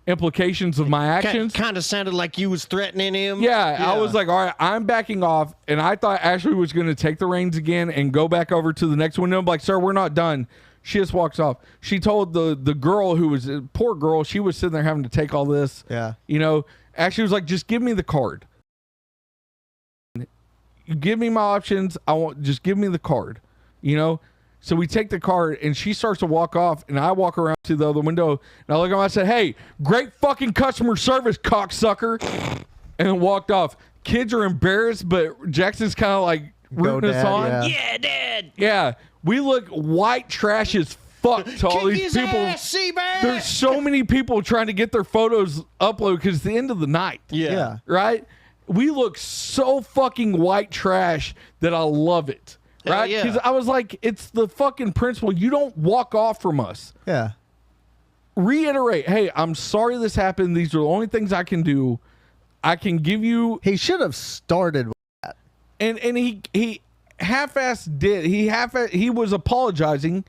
implications of my actions. Kind of sounded like you was threatening him. Yeah, I was like, all right, I'm backing off. And I thought Ashley was going to take the reins again and go back over to the next window. I'm like, sir, we're not done. She just walks off. She told the girl who was a poor girl, she was sitting there having to take all this. Yeah. Ashley was like, just give me the card. You give me my options. Just give me the card, So we take the card and she starts to walk off and I walk around to the other window and I look at him and I said, hey, great fucking customer service, cocksucker. And walked off. Kids are embarrassed, but Jackson's kind of like rooting us on. Yeah, Dad. Yeah. We look white trash as fuck to all Kick these his people. ass, Seabass. There's so many people trying to get their photos uploaded because it's the end of the night. Yeah. Right? We look so fucking white trash that I love it. Hell Right? yeah. Because I was like, it's the fucking principle. You don't walk off from us. Yeah. Reiterate, hey, I'm sorry this happened. These are the only things I can do. I can give you. He should have started with that. And he half-assed did. He was apologizing,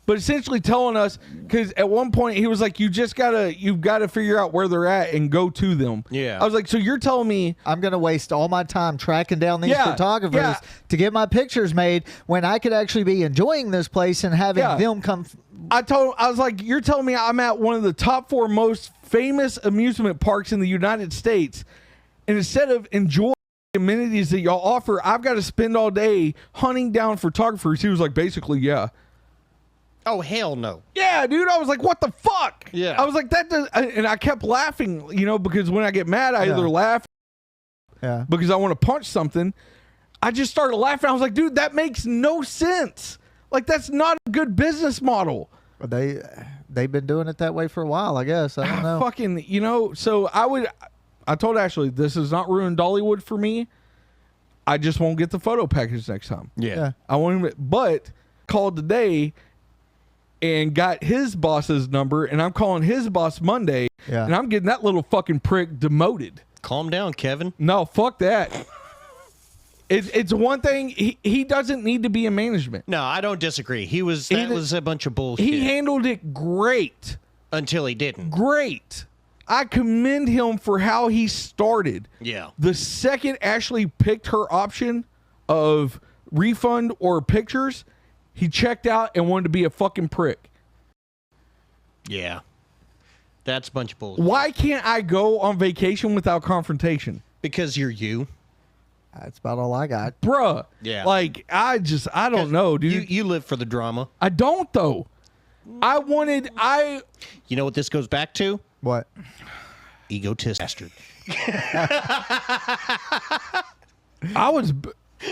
but essentially telling us, because at one point he was like, you've got to figure out where they're at and go to them. Yeah. I was like, so you're telling me I'm going to waste all my time tracking down these photographers yeah. to get my pictures made when I could actually be enjoying this place and having them come. I was like, you're telling me I'm at one of the top 4 most famous amusement parks in the United States, and instead of enjoying the amenities that y'all offer, I've got to spend all day hunting down photographers. He was like, basically, yeah. Oh, hell no. Yeah, dude. I was like, what the fuck? Yeah. I was like, and I kept laughing, because when I get mad, I either laugh because I want to punch something. I just started laughing. I was like, dude, that makes no sense. Like, that's not a good business model. They've been doing it that way for a while, I guess. I don't know. Fucking, so I told Ashley, this has not ruined Dollywood for me. I just won't get the photo package next time. Yeah. I won't even, but called today and got his boss's number, and I'm calling his boss Monday, and I'm getting that little fucking prick demoted. Calm down, Kevin. No, fuck that. It's one thing. He doesn't need to be in management. No, I don't disagree. That was a bunch of bullshit. He handled it great. Until he didn't. Great. I commend him for how he started. Yeah. The second Ashley picked her option of refund or pictures, he checked out and wanted to be a fucking prick. Yeah. That's a bunch of bullshit. Why can't I go on vacation without confrontation? Because you're you. That's about all I got. Bruh. Yeah. Like, I don't know, dude. You live for the drama. I don't, though. You know what this goes back to? What? Egotist bastard.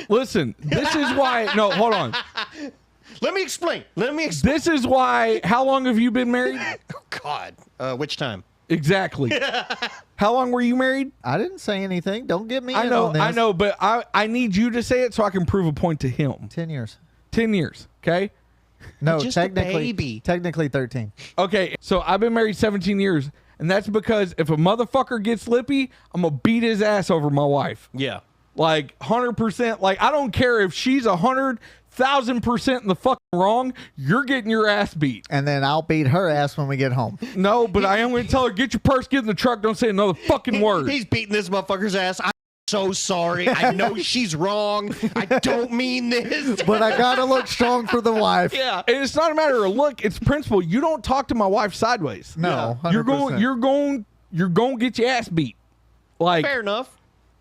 Listen, this is why. No, hold on. Let me explain. This is why. How long have you been married? Oh, God. Which time? Exactly. How long were you married? I didn't say anything. Don't get me I in on this. I know, but I need you to say it so I can prove a point to him. 10 years. 10 years, okay? No, Just a technically, baby. technically 13. Okay, so I've been married 17 years, and that's because if a motherfucker gets lippy, I'm going to beat his ass over my wife. Yeah. Like, 100%. Like, I don't care if she's 100,000% in the fucking wrong, you're getting your ass beat. And then I'll beat her ass when we get home. No, but I am going to tell her, get your purse, get in the truck, don't say another fucking word. He's beating this motherfucker's ass. I'm so sorry. I know she's wrong. I don't mean this. But I got to look strong for the wife. Yeah. And it's not a matter of look, it's principle. You don't talk to my wife sideways. No, You're 100%. you're going to get your ass beat. Like, Fair enough.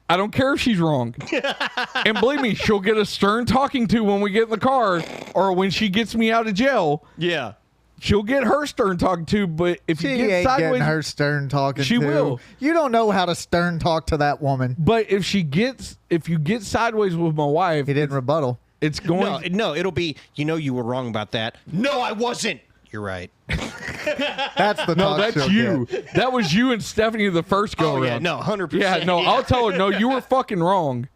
I don't care if she's wrong. And believe me, she'll get a stern talking to when we get in the car or when she gets me out of jail. Yeah. She'll get her stern talking to, but if She you get ain't sideways, getting her stern talking She to. will. You don't know how to stern talk to that woman. but if you get sideways with my wife, He didn't rebuttal. it's going. No, it'll be, you were wrong about that. No, I wasn't. You're right. That's the No, talk that's she'll you. get. That was you and Stephanie the first go Oh, yeah. around. No, 100%. Yeah, no, I'll tell her, no, you were fucking wrong.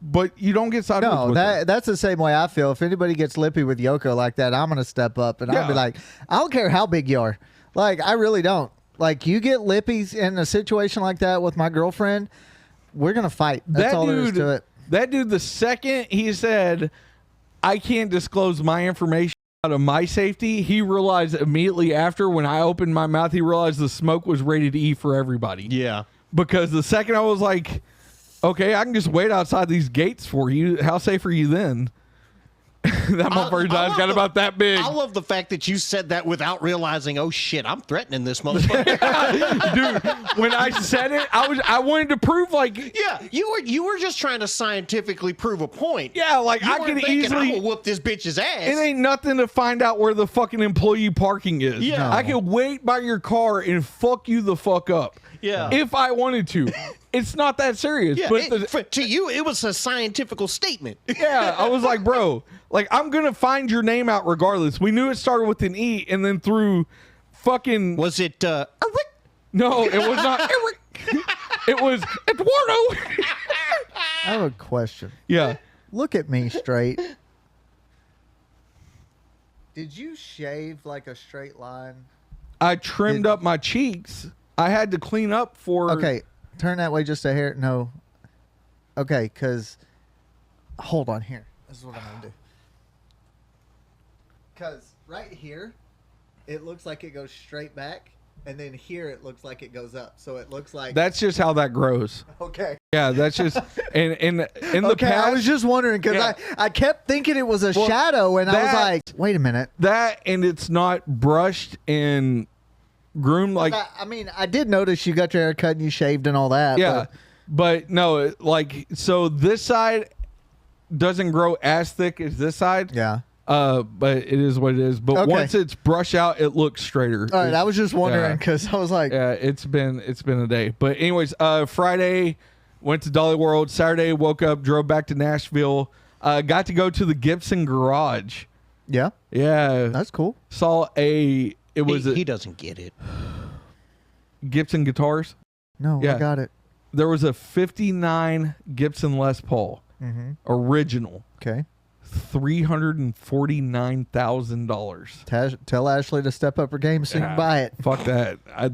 But you don't get sideways No, with her. that's the same way I feel. If anybody gets lippy with Yoko like that, I'm going to step up and I'll be Yeah. like, I don't care how big you are. Like, I really don't. Like, you get lippy in a situation like that with my girlfriend, we're going to fight. That's all there is to it. That dude, the second he said, I can't disclose my information out of my safety, he realized immediately after when I opened my mouth, he realized the smoke was rated E for everybody. Yeah. Because the second I was like, okay, I can just wait outside these gates for you. How safe are you then? That motherfucker's eyes got about that big. I love the fact that you said that without realizing, oh shit, I'm threatening this motherfucker. Dude, when I said it, I wanted to prove like, Yeah, you were just trying to scientifically prove a point. yeah, like You I weren't could thinking, easily I will whoop this bitch's ass. It ain't nothing to find out where the fucking employee parking is. Yeah. I could wait by your car and fuck you the fuck up. Yeah. If I wanted to. It's not that serious. Yeah, But to you, it was a scientific statement. yeah, I was like, bro, like I'm gonna find your name out regardless. We knew it started with an E and then through fucking Was it, No, it was not Eric. It was Eduardo. I have a question. Yeah. Look at me straight. Did you shave like a straight line? I trimmed up my cheeks. I had to clean up for Okay, turn that way just a hair. No. Okay, because hold on here. This is what I'm going to do. Because right here, it looks like it goes straight back. And then here, it looks like it goes up. So it looks like... That's just how that grows. Okay. Yeah, that's just and in the Okay, past, I was just wondering because Yeah. I kept thinking it was a shadow, and I was like, wait a minute. that and it's not brushed and groomed like I mean, I did notice you got your hair cut and you shaved and all that. yeah, but no, like so this side doesn't grow as thick as this side. Yeah. But it is what it is. But Okay. once it's brushed out, it looks straighter. All right, I was just wondering Yeah. because I was like, Yeah, it's been a day. But anyways, Friday Went to Dolly World Saturday. Woke up, drove back to Nashville. Got to go to the Gibson Garage. Yeah, Yeah, that's cool. saw a. It was He doesn't get it. Gibson guitars. No, Yeah. I got it. There was a '59 Gibson Les Paul, original, Okay. $349,000. Tell Ashley to step up her game so you can buy it. Fuck that. I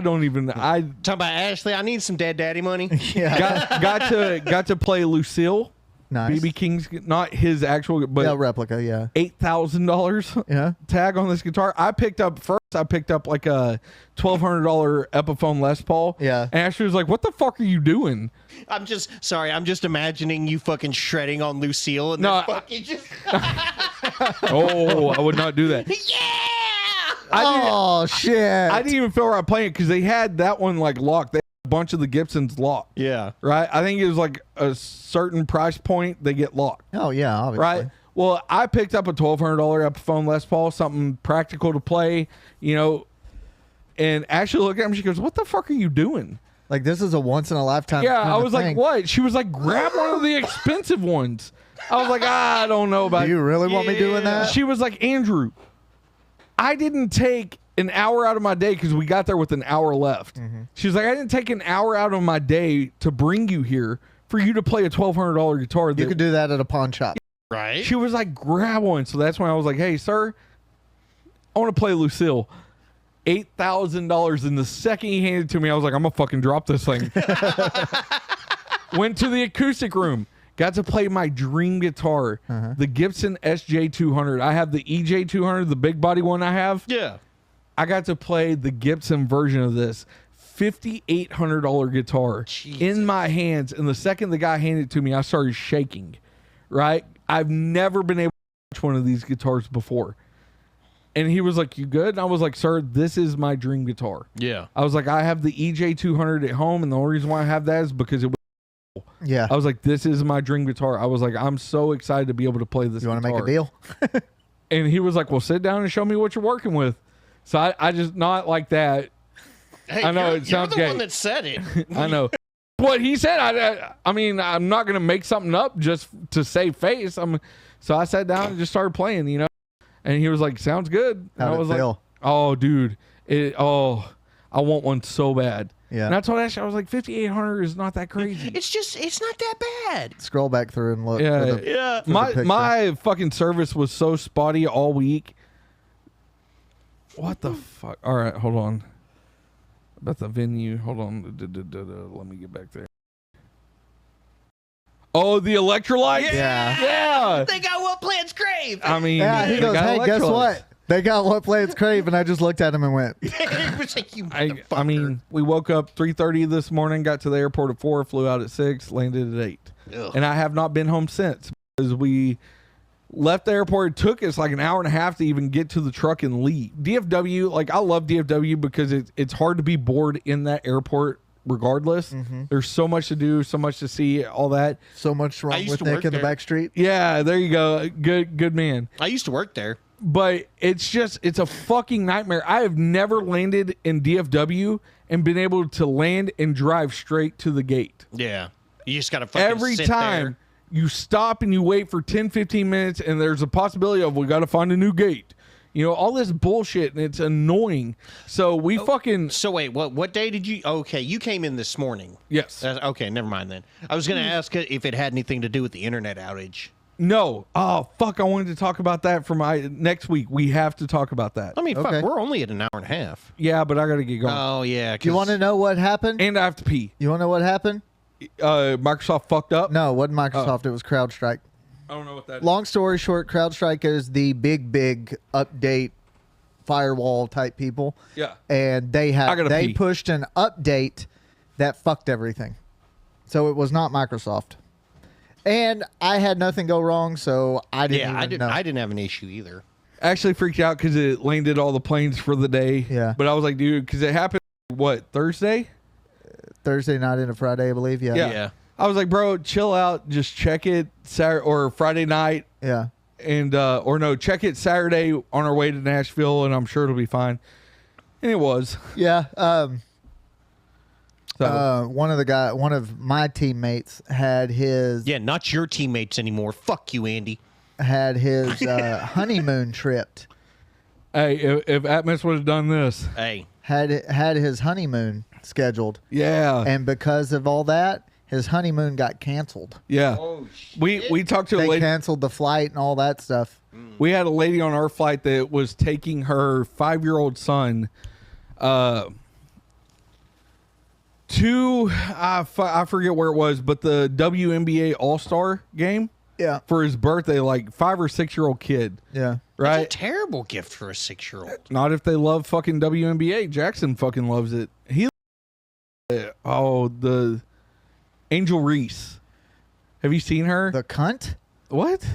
don't even. I Talk about Ashley. I need some dead daddy money. Yeah. got to play Lucille. Nice. BB King's, not his actual, but Yeah, replica, yeah. $8,000 Yeah. tag on this guitar. I picked up like a $1,200 Epiphone Les Paul. Yeah. And Ashley was like, "What the fuck are you doing?" I'm just imagining you fucking shredding on Lucille and No, then fucking just. Oh, I would not do that. Oh, shit. I didn't even feel right playing it because they had that one like locked. They had a bunch of the Gibsons locked. Yeah. Right. I think it was like a certain price point they get locked. Oh, yeah, obviously. Right. Well, I picked up a $1,200 Epiphone Les Paul, something practical to play, and Ashley looked at me. She goes, "What the fuck are you doing?" Like, this is a once-in-a-lifetime Yeah, kind I of was like, thing. "What?" She was like, "Grab one of the expensive ones." I was like, "I don't know about Do you really want me doing that? She was like, "Andrew, I didn't take an hour out of my day because we got there with an hour left." She was like, "I didn't take an hour out of my day to bring you here for you to play a $1,200 guitar." You could do that at a pawn shop. Right. She was like, "Grab one." So that's when I was like, "Hey, sir, I want to play Lucille." $8,000. And the second he handed it to me, I was like, "I'm gonna fucking drop this thing." Went to the acoustic room. Got to play my dream guitar, the Gibson SJ200. I have the EJ200, the big body one I have. Yeah. I got to play the Gibson version of this $5,800 guitar in my hands. And the second the guy handed it to me, I started shaking. Right? I've never been able to touch one of these guitars before. And he was like, "You good?" And I was like, "Sir, this is my dream guitar." Yeah. I was like, "I have the EJ200 at home, and the only reason why I have that is because it was." Yeah. I was like, "This is my dream guitar." I was like, "I'm so excited to be able to play this." You want to make a guitar." deal? And he was like, "Well, sit down and show me what you're working with." So I just not like that. Hey, I know you're, it sounds you're the gay. one that said it. I know what he said. I mean, I'm not gonna make something up just to save face. So I sat down and just started playing, and he was like, "Sounds good." And How'd I it was feel? like, "Oh, dude, I want one so bad." Yeah. And I told Ashley, I was like, 5,800 is not that crazy. It's not that bad. Scroll back through and look. Yeah. for the- Yeah. for the my picture. my fucking service was so spotty all week. What the fuck? All right, hold on. About the venue. Hold on. Let me get back there. Oh, the electrolytes? Yeah. Yeah. They got what plans crave. I mean, Yeah, he they goes, got "Hey, guess electrolytes." what? They got what play it's crave," and I just looked at him and went, It was like, you I motherfucker. mean, we woke up 3:30 this morning, got to the airport at 4, flew out at 6, landed at 8. Ugh. And I have not been home since because we left the airport. It took us like an hour and a half to even get to the truck and leave. DFW, like I love DFW because it's hard to be bored in that airport regardless. There's so much to do, so much to see, all that. "So much wrong used with to Nick work in the there. back street." Yeah, there you go. Good man. I used to work there. But it's a fucking nightmare. I have never landed in DFW and been able to land and drive straight to the gate. Yeah. You just got to fucking Every sit time you stop and you wait for 10, 15 minutes and there's a possibility of we got to find a new gate. All this bullshit, and it's annoying. So we fucking... there. So wait, what day did you... Okay, you came in this morning. Yes. Okay, never mind then. I was going to ask if it had anything to do with the internet outage. No. Oh, fuck. I wanted to talk about that for my next week. We have to talk about that. I mean, Okay. fuck, we're only at an hour and a half. Yeah, but I got to get going. Oh, yeah. Do you want to know what happened? And I have to pee. You want to know what happened? Microsoft fucked up. No, it wasn't Microsoft. It was CrowdStrike. I don't know what that is. Long story short, CrowdStrike is the big update firewall type people. Yeah. And they gotta pee. pushed an update that fucked everything. So it was not Microsoft. And I had nothing go wrong, so I didn't Yeah, even know. I didn't have an issue either. Actually freaked out because it landed all the planes for the day. Yeah. But I was like, dude, because it happened, Thursday? Thursday night into Friday, I believe. Yeah. Yeah. I was like, bro, chill out. Just check it Saturday or Friday night. Yeah. And, check it Saturday on our way to Nashville, and I'm sure it'll be fine. And it was. Yeah. So one of my teammates had his Yeah, not your teammates anymore. Fuck you, Andy. honeymoon tripped. hey, if Atmos would have done this, Hey. Had his honeymoon scheduled, yeah, and because of all that, his honeymoon got canceled. yeah. We talked to a They lady. canceled the flight and all that stuff. We had a lady on our flight that was taking her 5-year-old son to I forget where it was, but the WNBA All-Star game Yeah, for his birthday, like 5 or 6-year-old kid, yeah. right? It's a terrible gift for a 6-year-old. Not if they love fucking WNBA. Jackson fucking loves it. He the Angel Reese. Have you seen her? The cunt. What?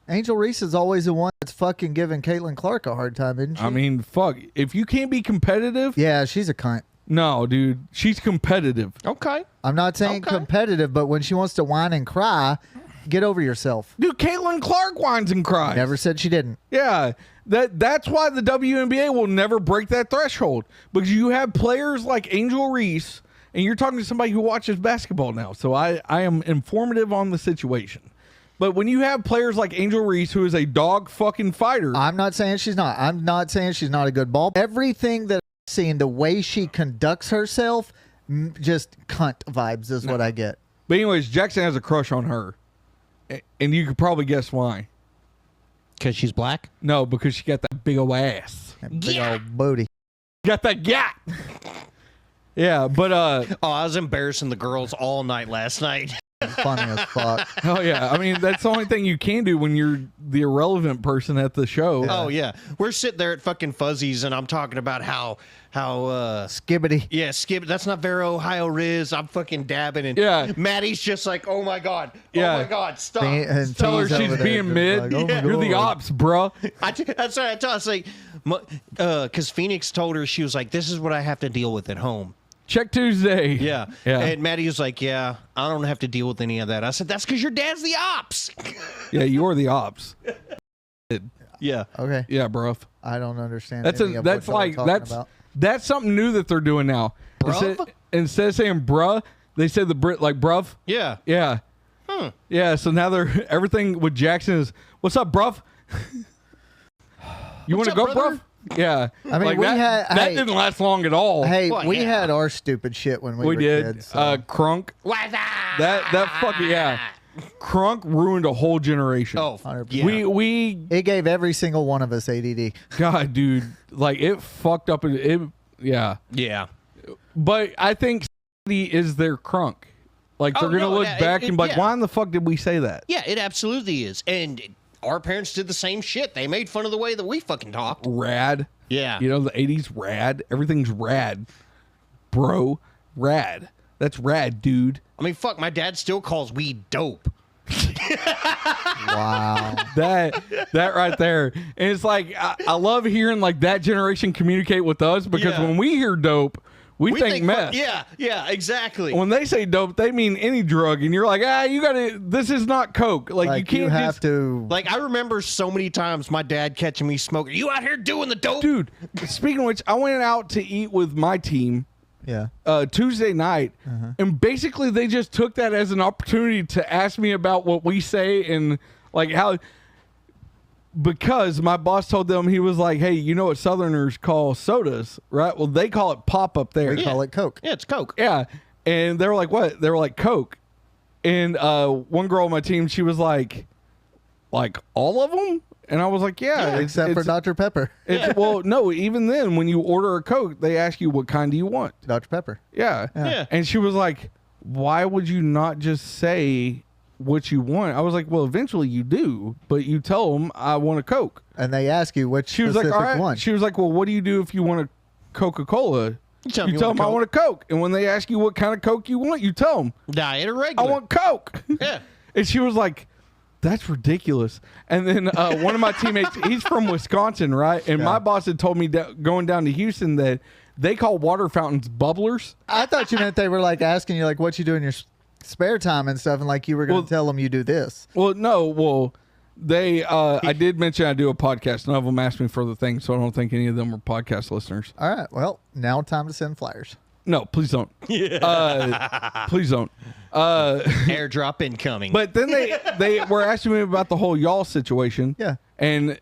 Angel Reese is always the one that's fucking giving Caitlin Clark a hard time, isn't she? I mean, fuck. If you can't be competitive, yeah, she's a cunt. no, dude. She's competitive. Okay. I'm not saying Okay. competitive, but when she wants to whine and cry, get over yourself. Dude, Caitlin Clark whines and cries. Never said she didn't. Yeah, that's why the WNBA will never break that threshold, because you have players like Angel Reese, and you're talking to somebody who watches basketball now, so I am informative on the situation. But when you have players like Angel Reese, who is a dog fucking fighter, I'm not saying she's not. I'm not saying she's not a good ball. Everything that I've seen, the way she conducts herself, just cunt vibes is what I get. but anyways, Jackson has a crush on her, and you could probably guess why. Because she's black? No, because she got that big old ass. That big old booty. Got that gat. Yeah, but Oh, I was embarrassing the girls all night last night. Funny as fuck. oh yeah, I mean that's the only thing you can do when you're the irrelevant person at the show. Oh, yeah. We're sitting there at fucking Fuzzies, and I'm talking about how Skibbity. yeah, Skip, that's not very Ohio Riz. I'm fucking dabbing, and Yeah. Maddie's just like, oh my God. Yeah. Oh my God, stop. And Tell her T's over she's there being just mid. like, oh my You're the God. ops, bruh. That's what I tell her. I was like, because Phoenix told her, she was like, this is what I have to deal with at home. Check Tuesday. Yeah. Yeah. And Maddie was like, yeah, I don't have to deal with any of that. I said, that's because your dad's the ops. Yeah, you're the ops. Yeah. Okay. Yeah, bruv. I don't understand. That's any of what y'all are talking about. that's something new that they're doing now. Bruv? Instead of saying bruh, they said the Brit like bruv. Yeah. Yeah. Yeah, so now they're everything with Jackson is what's up, bruv? You want to up, go, brother? bruv? Yeah. I mean, we that had- didn't last long at all. Hey, Well, we yeah. had our stupid shit when we were did. kids. So. Crunk. That fucking yeah. Crunk ruined a whole generation. Oh, 100%. yeah. We It gave every single one of us ADD. God, dude, like it fucked up. It yeah. Yeah. But I think City is their crunk. Like they're Oh, gonna no, look yeah, back and be like, yeah. why in the fuck did we say that? Yeah, it absolutely is. And our parents did the same shit. They made fun of the way that we fucking talked. Rad. Yeah. You know, the 80s rad. Everything's rad. Bro, rad. That's rad, dude. I mean, fuck, my dad still calls weed dope. Wow. That right there. And it's like I love hearing like that generation communicate with us because Yeah. when we hear dope, we think meth. Yeah, exactly. When they say dope, they mean any drug, and you're like, you gotta. This is not coke. Like you can't have just, to. Like, I remember so many times my dad catching me smoking. You out here doing the dope? dude. Speaking of which, I went out to eat with my team Yeah. Tuesday night, and basically they just took that as an opportunity to ask me about what we say and like how. Because my boss told them, he was like, hey, you know what Southerners call sodas, right? Well, they call it pop up there. We call it Coke. Yeah, it's Coke. Yeah. And they were like, what? They were like, Coke. And one girl on my team, she was like all of them? And I was like, yeah. Except for Dr. Pepper. Well, no, even then, when you order a Coke, they ask you, what kind do you want? Dr. Pepper. Yeah. Yeah. And she was like, why would you not just say what you want? I was like, well, eventually you do, but you tell them I want a Coke. And they ask you which She was specific like, all right. one. She was like, well, what do you do if you want a Coca-Cola? You tell You tell them I want a Coke. And when they ask you what kind of Coke you want, you tell them Diet or I regular? want Coke. Yeah. And she was like, that's ridiculous. And then one of my teammates, he's from Wisconsin, right? And my boss had told me that going down to Houston that they call water fountains bubblers. I thought you meant they were like asking you like what you do in your spare time and stuff, and like you were going to tell them you do this. Well, no, they I did mention I do a podcast. None of them asked me for the thing, so I don't think any of them are podcast listeners. All right. Well, now time to send flyers. No, please don't. Please don't. Airdrop incoming. But then they were asking me about the whole y'all situation. Yeah. And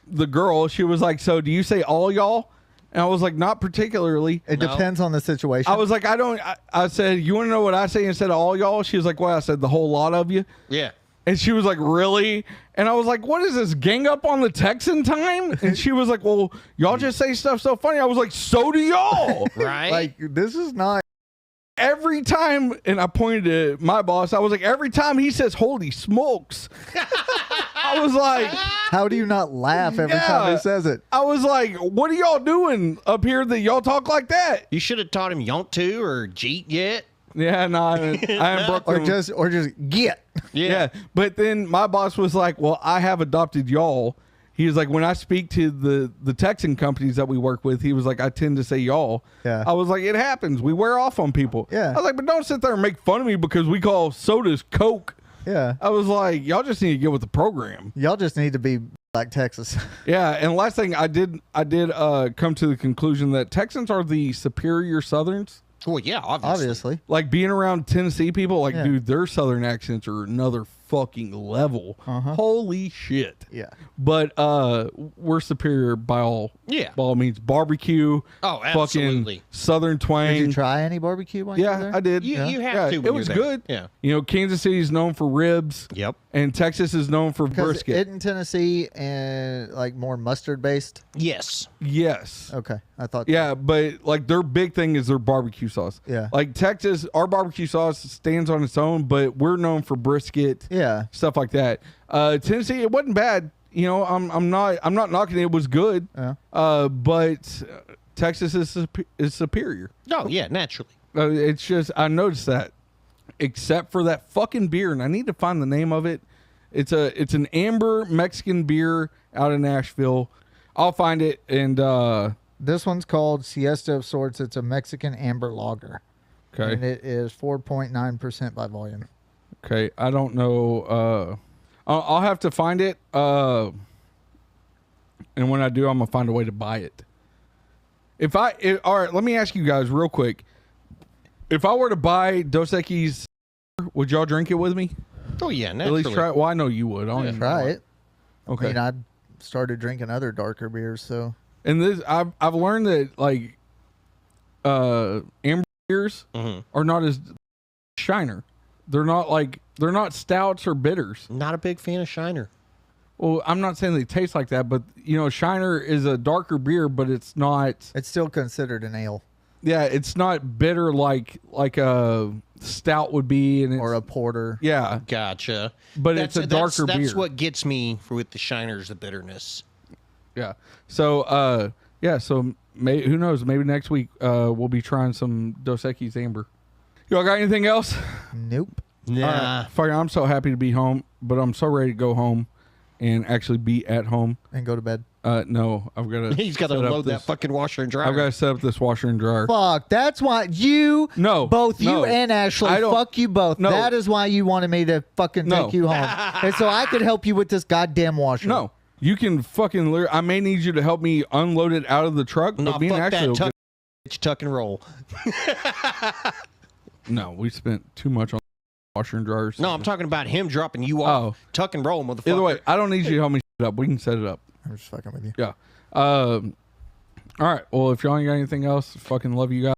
the girl, she was like, so do you say all y'all? And I was like, not particularly. It depends on the situation. I was like, I said, you want to know what I say instead of all y'all? She was like, well, I said the whole lot of you. Yeah. And she was like, really? And I was like, what is this, gang up on the Texan time? And she was like, well, y'all just say stuff so funny. I was like, so do y'all. Right? Like, this is not. Every time, and I pointed to my boss, I was like, every time he says, holy smokes, I was like, How do you not laugh every time he says it? I was like, what are y'all doing up here that y'all talk like that? You should have taught him yont to or jeet yet. Yeah, no, I haven't broke Or them. just get. Yeah. But then my boss was like, well, I have adopted y'all. He was like, when I speak to the Texan companies that we work with, he was like, I tend to say y'all. Yeah. I was like, it happens. We wear off on people. Yeah. I was like, but don't sit there and make fun of me because we call sodas Coke. Yeah. I was like, y'all just need to get with the program. Y'all just need to be like Texas. Yeah. And last thing I did come to the conclusion that Texans are the superior Southerns. Well, yeah, obviously. Like being around Tennessee people, like, Yeah. dude, their Southern accents are another fucking level. Holy shit. Yeah. But we're superior by all means. Barbecue. Oh, fucking absolutely. Southern twang. Did you try any barbecue when you were Yeah, there? I did. You have to when It was you're there. good. Yeah. You know, Kansas City is known for ribs. Yep. And Texas is known for Because brisket. isn't Tennessee and like more mustard based? Yes. Yes. Okay, I thought. Yeah, but like their big thing is their barbecue sauce. Yeah. Like Texas, our barbecue sauce stands on its own, but we're known for brisket. Yeah. Stuff like that. Tennessee, it wasn't bad. You know, I'm not knocking it. It was good. Yeah. But Texas is superior. Oh, yeah, naturally. It's just I noticed that, except for that fucking beer, and I need to find the name of it. It's an amber Mexican beer out of Nashville. I'll find it and. This one's called Siesta of Sorts. It's a Mexican amber lager. Okay. And it is 4.9% by volume. Okay, I don't know. I'll have to find it. And when I do, I'm gonna find a way to buy it. All right, let me ask you guys real quick. If I were to buy Dos Equis, would y'all drink it with me? Oh, yeah, At naturally. least try it. Well, I know you would. I don't even Try know. it. Okay. I mean, I started drinking other darker beers, so. And this, I've learned that like, amber beers are not as Shiner. They're not stouts or bitters. Not a big fan of Shiner. Well, I'm not saying they taste like that, but you know, Shiner is a darker beer, but it's not. It's still considered an ale. Yeah, it's not bitter like a stout would be, and or a porter. Yeah, Gotcha. But it's a darker beer. That's what gets me with the Shiners, the bitterness. Yeah. So So who knows? Maybe next week we'll be trying some Dos Equis Amber. Y'all got anything else? Nope. Nah. Fuck, I'm so happy to be home, but I'm so ready to go home and actually be at home and go to bed. No, I've got to. He's got to load that fucking washer and dryer. I've got to set up this washer and dryer. Fuck, that's why you, both you and Ashley, fuck you both. No. That is why you wanted me to fucking take you home. And so I could help you with this goddamn washer. No, you can fucking. I may need you to help me unload it out of the truck. No, but me and fuck Ashley that. will Tuck and roll. No, we spent too much on washer and dryers. No, I'm talking about him dropping you off. Tuck and roll, motherfucker. Either way, I don't need you to help me set it up. We can set it up. I'm just fucking with you. Yeah. All right. Well, if y'all ain't got anything else, fucking love you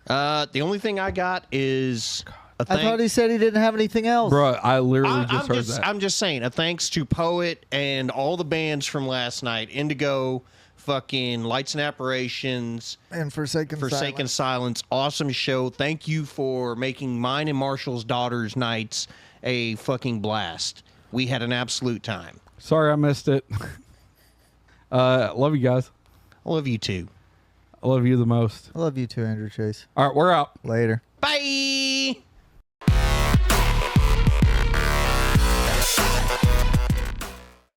guys. The only thing I got is a I thought he said he didn't have anything else. Bro, I literally just heard that. I'm just saying, a thanks to Poet and all the bands from last night. Indigo, fucking Lights and Apparitions, and Forsaken Silence. Awesome show. Thank you for making mine and Marshall's daughters' nights a fucking blast. We had an absolute time. Sorry I missed it. Love you guys. I love you too. I love you the most. I love you too, Andrew Chase. All right, we're out. Later. Bye.